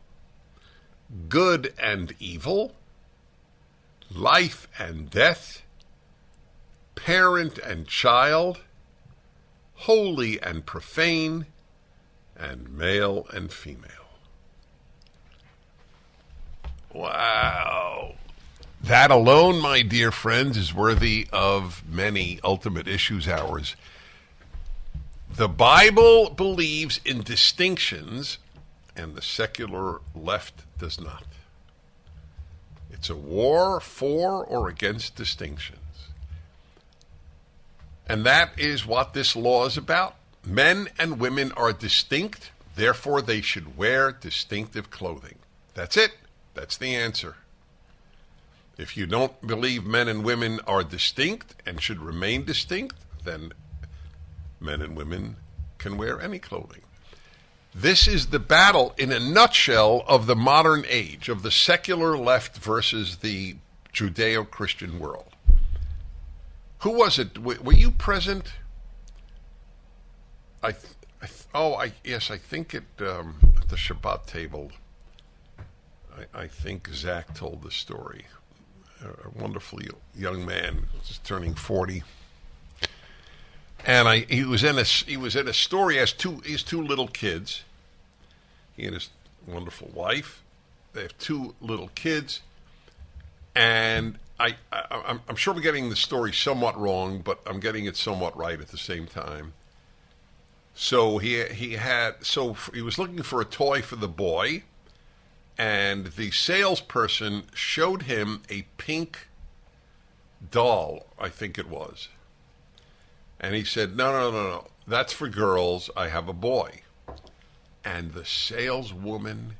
good and evil, life and death, parent and child, holy and profane, and male and female. Wow. That alone, my dear friends, is worthy of many Ultimate Issues hours. The Bible believes in distinctions, and the secular left does not. It's a war for or against distinctions. And that is what this law is about. Men and women are distinct, therefore they should wear distinctive clothing. That's it. That's the answer. If you don't believe men and women are distinct and should remain distinct, then men and women can wear any clothing. This is the battle in a nutshell of the modern age, of the secular left versus the Judeo-Christian world. Who was it? Were you present? Yes, I think at the Shabbat table, I think Zach told the story. A wonderful young man, just turning 40, and he was in a story. He has two little kids. He and his wonderful wife. They have two little kids, And I'm sure we're getting the story somewhat wrong, but I'm getting it somewhat right at the same time. So he was looking for a toy for the boy, and the salesperson showed him a pink doll, I think it was. And he said, no, that's for girls. I have a boy. And the saleswoman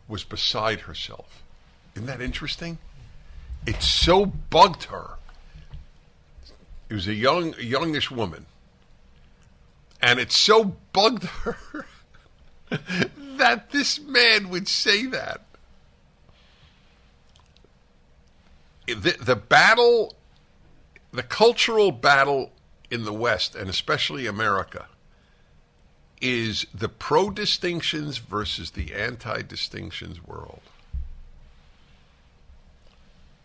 was beside herself. Isn't that interesting? It so bugged her. It was a youngish woman. And it so bugged her that this man would say that. The battle, the cultural battle in the West, and especially America, is the pro-distinctions versus the anti-distinctions world.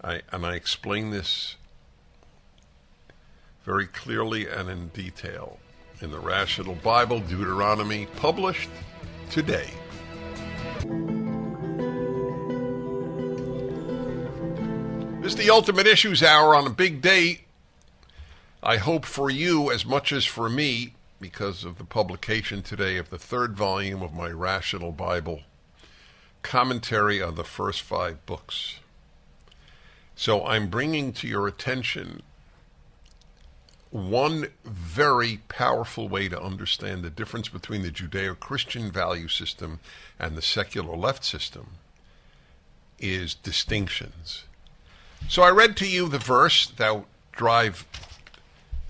I explain this very clearly and in detail in the Rational Bible, Deuteronomy, published today. This is the Ultimate Issues Hour on a big day. I hope for you as much as for me, because of the publication today of the third volume of my Rational Bible commentary on the first 5 books. So I'm bringing to your attention one very powerful way to understand the difference between the Judeo-Christian value system and the secular left system is distinctions. So I read to you the verse that would drive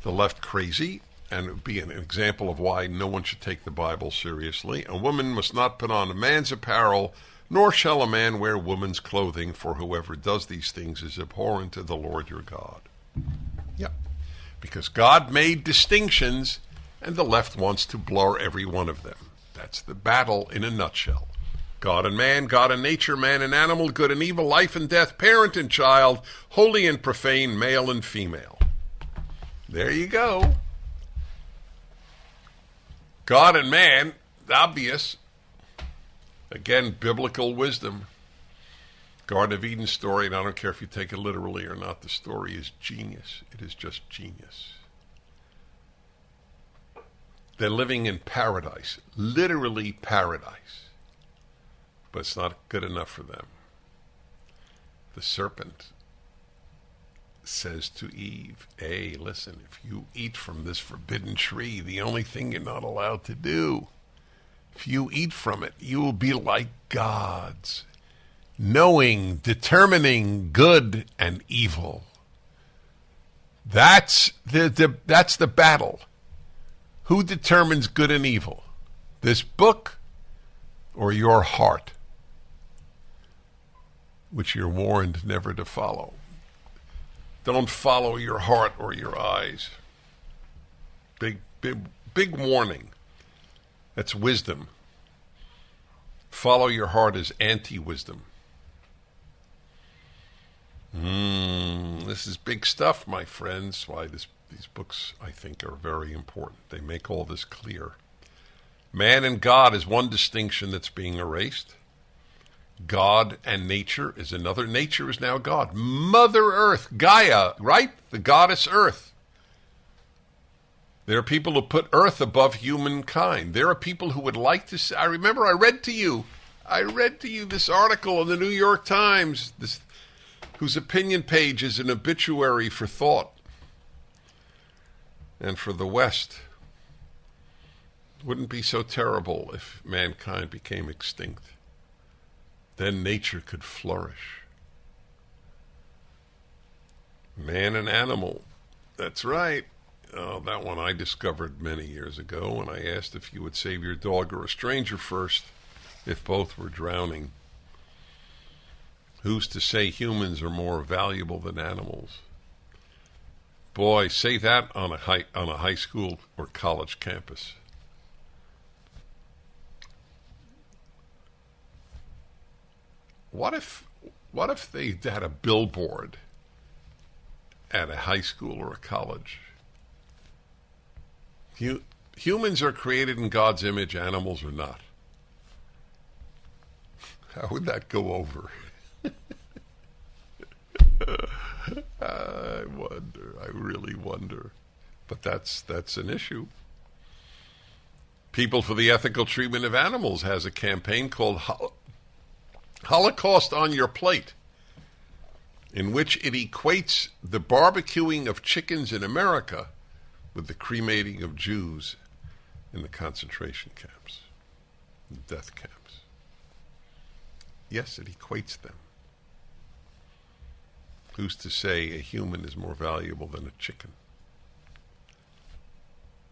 the left crazy, and it would be an example of why no one should take the Bible seriously. A woman must not put on a man's apparel, nor shall a man wear woman's clothing, for whoever does these things is abhorrent to the Lord your God. Yep. Because God made distinctions, and the left wants to blur every one of them. That's the battle in a nutshell. God and man, God and nature, man and animal, good and evil, life and death, parent and child, holy and profane, male and female. There you go. God and man, obvious. Again, biblical wisdom. Garden of Eden story, and I don't care if you take it literally or not, the story is genius. It is just genius. They're living in paradise, literally paradise. But it's not good enough for them. The serpent says to Eve, hey, listen, if you eat from this forbidden tree, the only thing you're not allowed to do, if you eat from it, you will be like gods, knowing, determining good and evil. That's the battle. Who determines good and evil? This book or your heart, which you're warned never to follow? Don't follow your heart or your eyes. Big warning. That's wisdom. Follow your heart is anti-wisdom. This is big stuff, my friends. Why these books, I think, are very important. They make all this clear. Man and God is one distinction that's being erased. God and nature is another. Nature is now God. Mother Earth, Gaia, right? The goddess Earth. There are people who put Earth above humankind. There are people who would like to say, I remember I read to you this article in the New York Times, whose opinion page is an obituary for thought and for the West. Wouldn't be so terrible if mankind became extinct. Then nature could flourish. Man and animal. That's right. Oh, that one I discovered many years ago when I asked if you would save your dog or a stranger first if both were drowning. Who's to say humans are more valuable than animals? Boy, say that on a high school or college campus. What if they had a billboard at a high school or a college? Humans are created in God's image, animals are not. How would that go over? I wonder. I really wonder. But that's an issue. People for the Ethical Treatment of Animals has a campaign called Holocaust on Your Plate, in which it equates the barbecuing of chickens in America with the cremating of Jews in the concentration camps, the death camps. Yes, it equates them. Who's to say a human is more valuable than a chicken?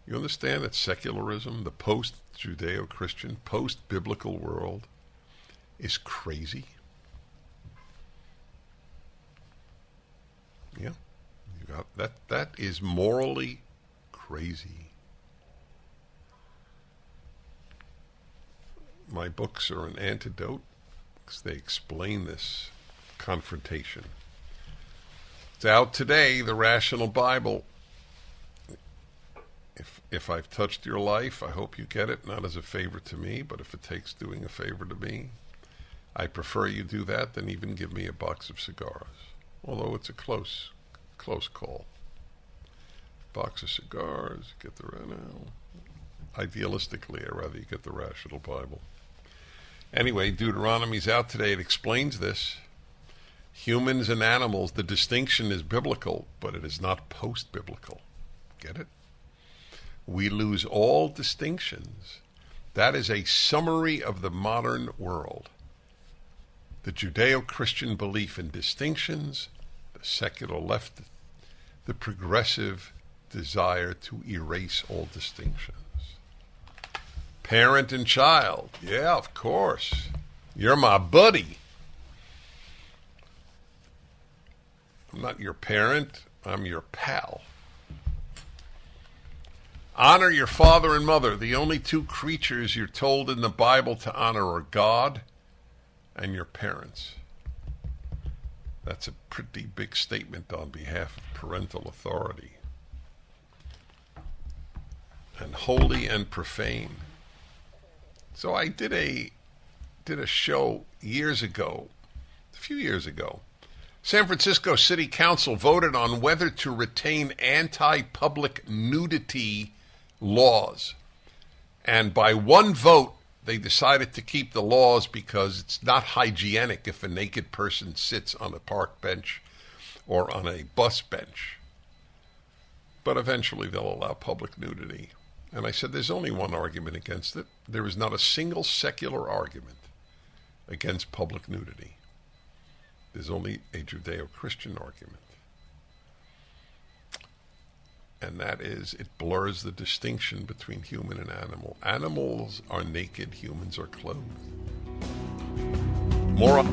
You understand that secularism, the post-Judeo-Christian, post-biblical world, is crazy? Yeah, you got that. That is morally crazy. My books are an antidote because they explain this confrontation. It's out today, The Rational Bible. If I've touched your life, I hope you get it, not as a favor to me, but if it takes doing a favor to me, I prefer you do that than even give me a box of cigars. Although it's a close call. Box of cigars, get the idealistically, I'd rather you get the Rational Bible. Anyway, Deuteronomy's out today. It explains this. Humans and animals, the distinction is biblical, but it is not post-biblical. Get it? We lose all distinctions. That is a summary of the modern world. The Judeo-Christian belief in distinctions, the secular left, the progressive desire to erase all distinctions. Parent and child. Yeah, of course. You're my buddy. I'm not your parent. I'm your pal. Honor your father and mother. The only two creatures you're told in the Bible to honor are God and your parents. That's a pretty big statement on behalf of parental authority. And holy and profane. So I did a show years ago, a few years ago. San Francisco City Council voted on whether to retain anti-public nudity laws. And by one vote, they decided to keep the laws because it's not hygienic if a naked person sits on a park bench or on a bus bench. But eventually they'll allow public nudity. And I said there's only one argument against it. There is not a single secular argument against public nudity. There's only a Judeo-Christian argument. And that is, it blurs the distinction between human and animal. Animals are naked, humans are clothed. More on.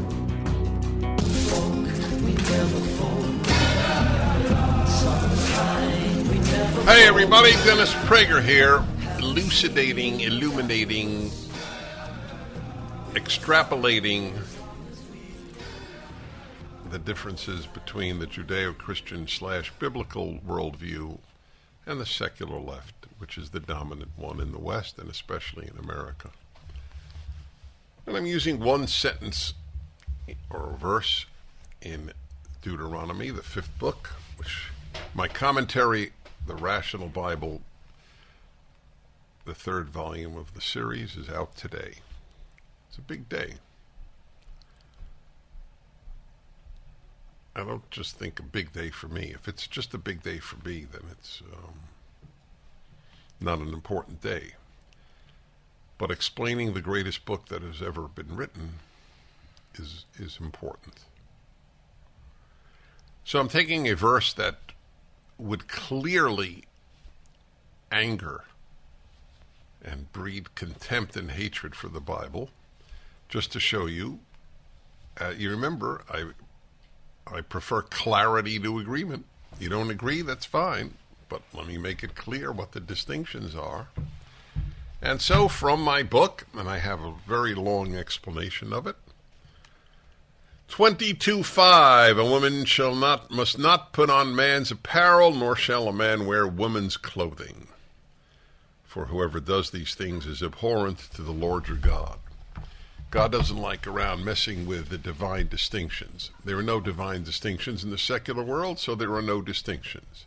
Hey everybody, Dennis Prager here, elucidating, illuminating, extrapolating the differences between the Judeo-Christian / biblical worldview and the secular left, which is the dominant one in the West and especially in America. And I'm using one sentence or a verse in Deuteronomy, the 5th book, which my commentary, The Rational Bible, the 3rd volume of the series, is out today. It's a big day. I don't just think a big day for me. If it's just a big day for me, then it's not an important day. But explaining the greatest book that has ever been written is important. So I'm taking a verse that would clearly anger and breed contempt and hatred for the Bible, just to show you. You remember, I prefer clarity to agreement. You don't agree, that's fine, but let me make it clear what the distinctions are. And so from my book, and I have a very long explanation of it, 22:5, a woman must not put on man's apparel, nor shall a man wear woman's clothing. For whoever does these things is abhorrent to the Lord your God. God doesn't like around messing with the divine distinctions. There are no divine distinctions in the secular world, so there are no distinctions.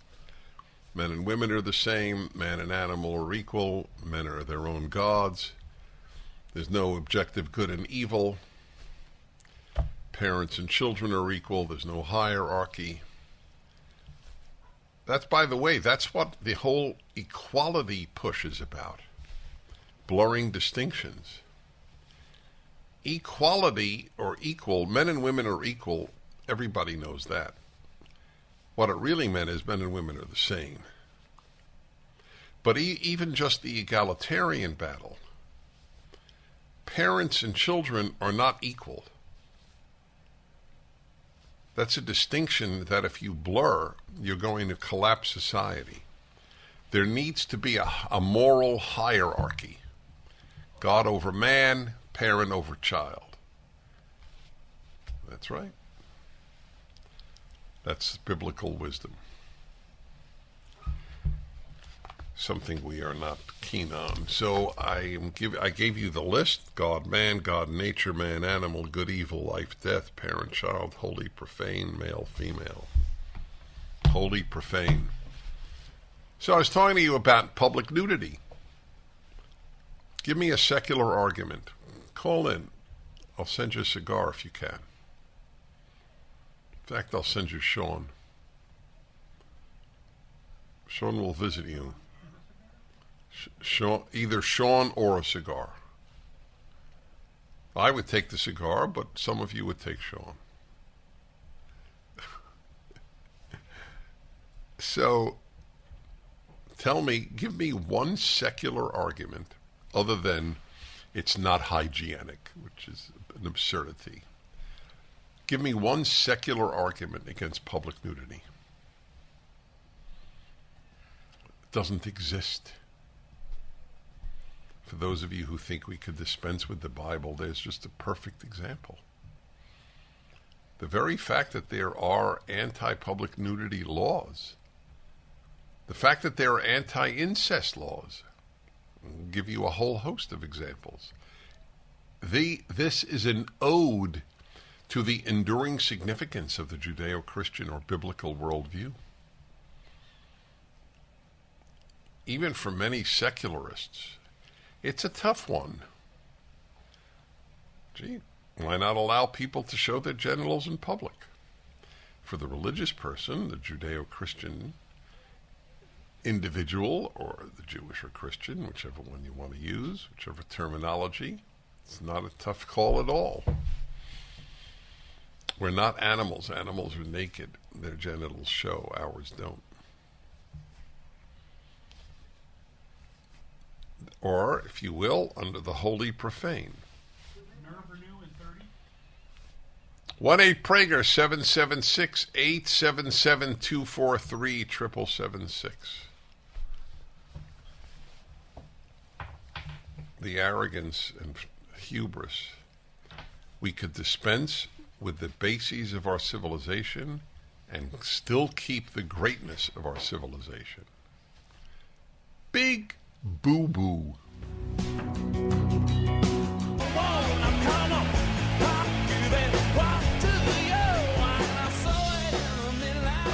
Men and women are the same. Man and animal are equal. Men are their own gods. There's no objective good and evil. Parents and children are equal. There's no hierarchy. That's, by the way, that's what the whole equality push is about. Blurring distinctions. Equality or equal, men and women are equal, everybody knows that. What it really meant is men and women are the same. But even just the egalitarian battle, parents and children are not equal. That's a distinction that if you blur, you're going to collapse society. There needs to be a moral hierarchy. God over man, parent over child. That's right. That's biblical wisdom. Something we are not keen on. So I gave you the list: God, man, God, nature, man, animal, good, evil, life, death, parent, child, holy, profane, male, female. Holy, profane. So I was talking to you about public nudity. Give me a secular argument. Call in. I'll send you a cigar if you can. In fact, I'll send you Sean. Sean will visit you. Either Sean or a cigar. I would take the cigar, but some of you would take Sean. So, tell me, give me one secular argument other than it's not hygienic, which is an absurdity. Give me one secular argument against public nudity. It doesn't exist. For those of you who think we could dispense with the Bible, there's just a perfect example. The very fact that there are anti-public nudity laws, the fact that there are anti-incest laws, I'll give you a whole host of examples. This is an ode to the enduring significance of the Judeo-Christian or biblical worldview. Even for many secularists, it's a tough one. Gee, why not allow people to show their genitals in public? For the religious person, the Judeo-Christian individual, or the Jewish or Christian, whichever one you want to use, whichever terminology, it's not a tough call at all. We're not animals. Animals are naked. Their genitals show. Ours don't. Or, if you will, under the holy profane. 1-8-PRAGER 776-877-243-7776. The arrogance and hubris. We could dispense with the bases of our civilization and still keep the greatness of our civilization. Big boo-boo.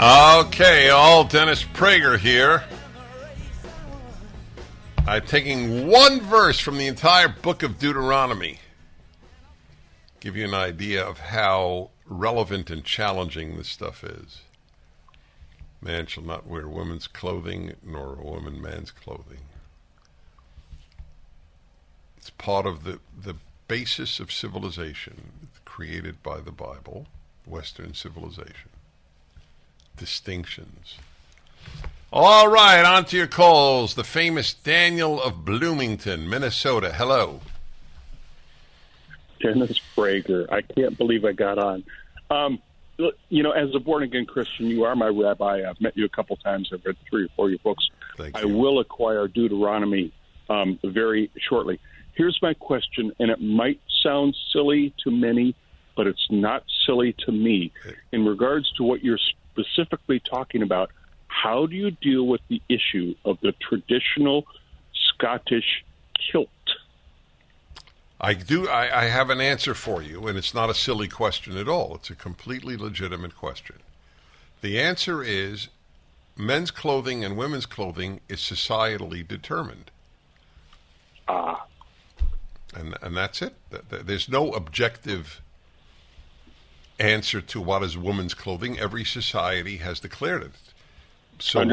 Okay, all Dennis Prager here. I'm taking one verse from the entire book of Deuteronomy. Give you an idea of how relevant and challenging this stuff is. Man shall not wear woman's clothing, nor a woman man's clothing. It's part of the basis of civilization created by the Bible, Western civilization. Distinctions. All right, on to your calls. The famous Daniel of Bloomington, Minnesota. Hello. Dennis Prager. I can't believe I got on. As a born-again Christian, you are my rabbi. I've met you a couple times. I've read 3 or 4 of your books. Thank you. I will acquire Deuteronomy very shortly. Here's my question, and it might sound silly to many, but it's not silly to me. In regards to what you're specifically talking about, how do you deal with the issue of the traditional Scottish kilt? I have an answer for you, and it's not a silly question at all. It's a completely legitimate question. The answer is men's clothing and women's clothing is societally determined. And that's it. There's no objective answer to what is women's clothing. Every society has declared it. So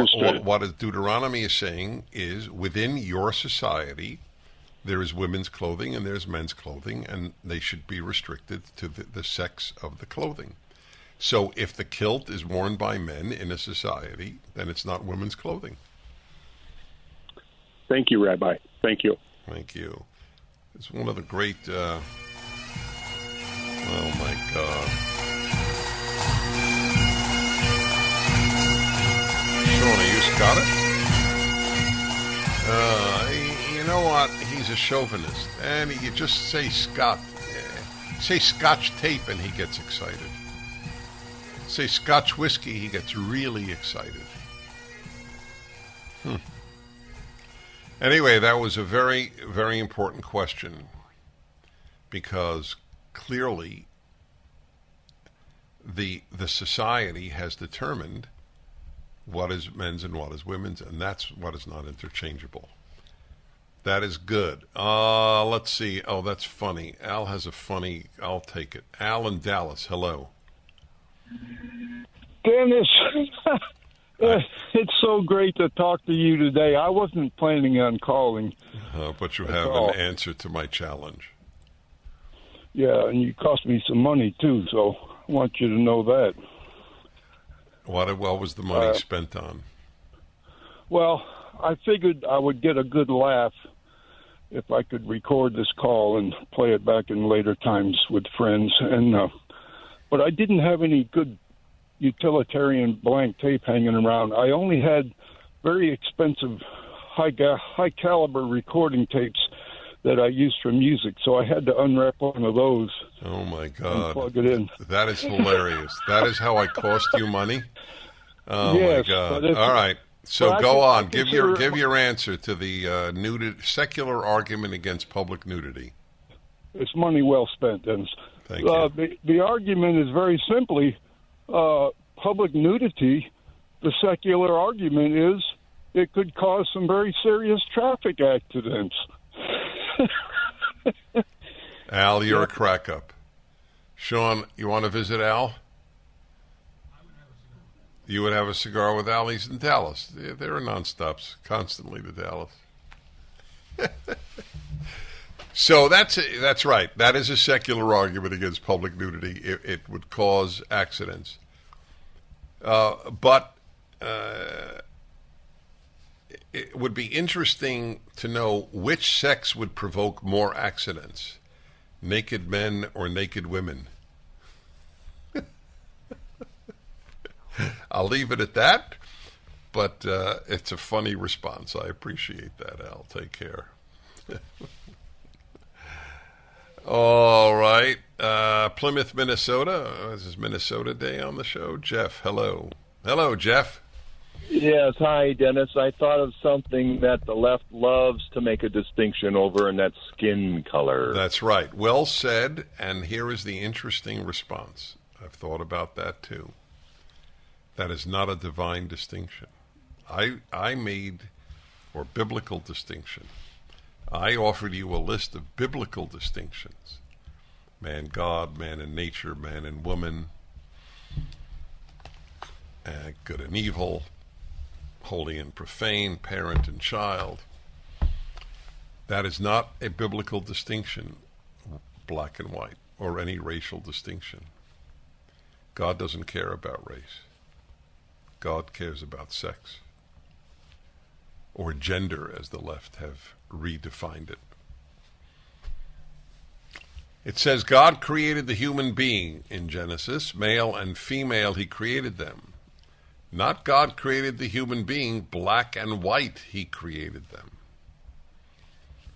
what Deuteronomy is saying is within your society, there is women's clothing and there's men's clothing, and they should be restricted to the sex of the clothing. So if the kilt is worn by men in a society, then it's not women's clothing. Thank you, Rabbi. Thank you. Thank you. It's one of the great... oh, my God. Shauna, you got it? You know what? He's a chauvinist. And you just say say Scotch tape and he gets excited. Say Scotch whiskey, he gets really excited. Anyway, that was a very, very important question because clearly the society has determined what is men's and what is women's, and that's what is not interchangeable. That is good. Let's see. Oh, that's funny. Al has a funny... I'll take it. Al in Dallas. Hello. Dennis, it's so great to talk to you today. I wasn't planning on calling. But you have an answer to my challenge. Yeah, and you cost me some money, too, so I want you to know that. What was the money spent on? Well, I figured I would get a good laugh if I could record this call and play it back in later times with friends. But I didn't have any good utilitarian blank tape hanging around. I only had very expensive, high caliber recording tapes that I used for music, so I had to unwrap one of those. Oh my God! And plug it in. That is hilarious. That is how I cost you money. Oh yes, my God! All right, so go on. Give your answer to the secular argument against public nudity. It's money well spent, Dennis. Thank you. The argument is very simply public nudity. The secular argument is it could cause some very serious traffic accidents. Al, you're a crack up. Sean, you want to visit Al? You would have a cigar with Al. He's in Dallas. There are nonstops constantly to Dallas. So that's right. That is a secular argument against public nudity. It would cause accidents. But it would be interesting to know which sex would provoke more accidents, naked men or naked women. I'll leave it at that, but it's a funny response. I appreciate that, Al. Take care. All right. Plymouth, Minnesota. This is Minnesota Day on the show. Jeff, hello. Hello, Jeff. Yes, hi, Dennis. I thought of something that the left loves to make a distinction over, and that's skin color. That's right. Well said, and here is the interesting response. I've thought about that, too. That is not a divine distinction. I made, or biblical distinction. I offered you a list of biblical distinctions. Man, God, man and nature, man and woman, good and evil, holy and profane, parent and child. That is not a biblical distinction, black and white, or any racial distinction. God doesn't care about race. God cares about sex, or gender, as the left have redefined it. It says God created the human being in Genesis, male and female, he created them. Not God created the human being, black and white, he created them.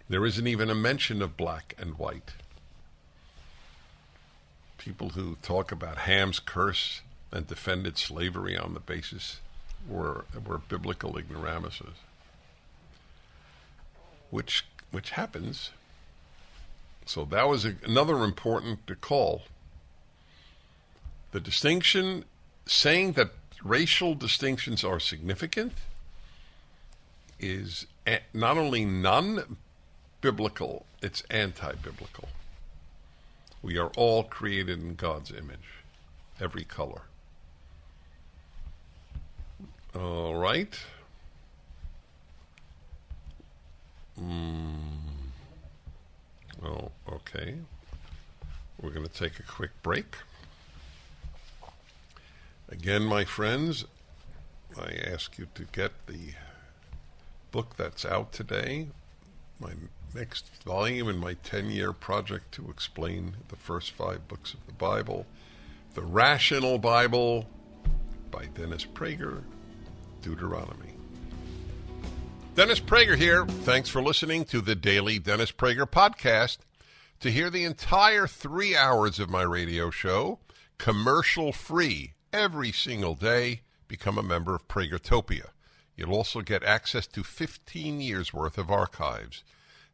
There isn't even a mention of black and white. People who talk about Ham's curse and defended slavery on the basis were biblical ignoramuses. Which happens So that was another important call. The distinction, saying that racial distinctions are significant, is not only non-biblical, it's anti-biblical. We are all created in God's image, every color. All right. Well, okay. We're going to take a quick break. Again, my friends, I ask you to get the book that's out today, my next volume in my 10-year project to explain the first 5 books of the Bible, The Rational Bible by Dennis Prager, Deuteronomy. Dennis Prager here. Thanks for listening to the Daily Dennis Prager Podcast. To hear the entire 3 hours of my radio show, commercial-free, every single day, become a member of Pragertopia. You'll also get access to 15 years' worth of archives,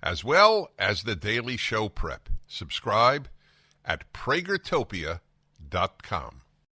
as well as the daily show prep. Subscribe at pragertopia.com.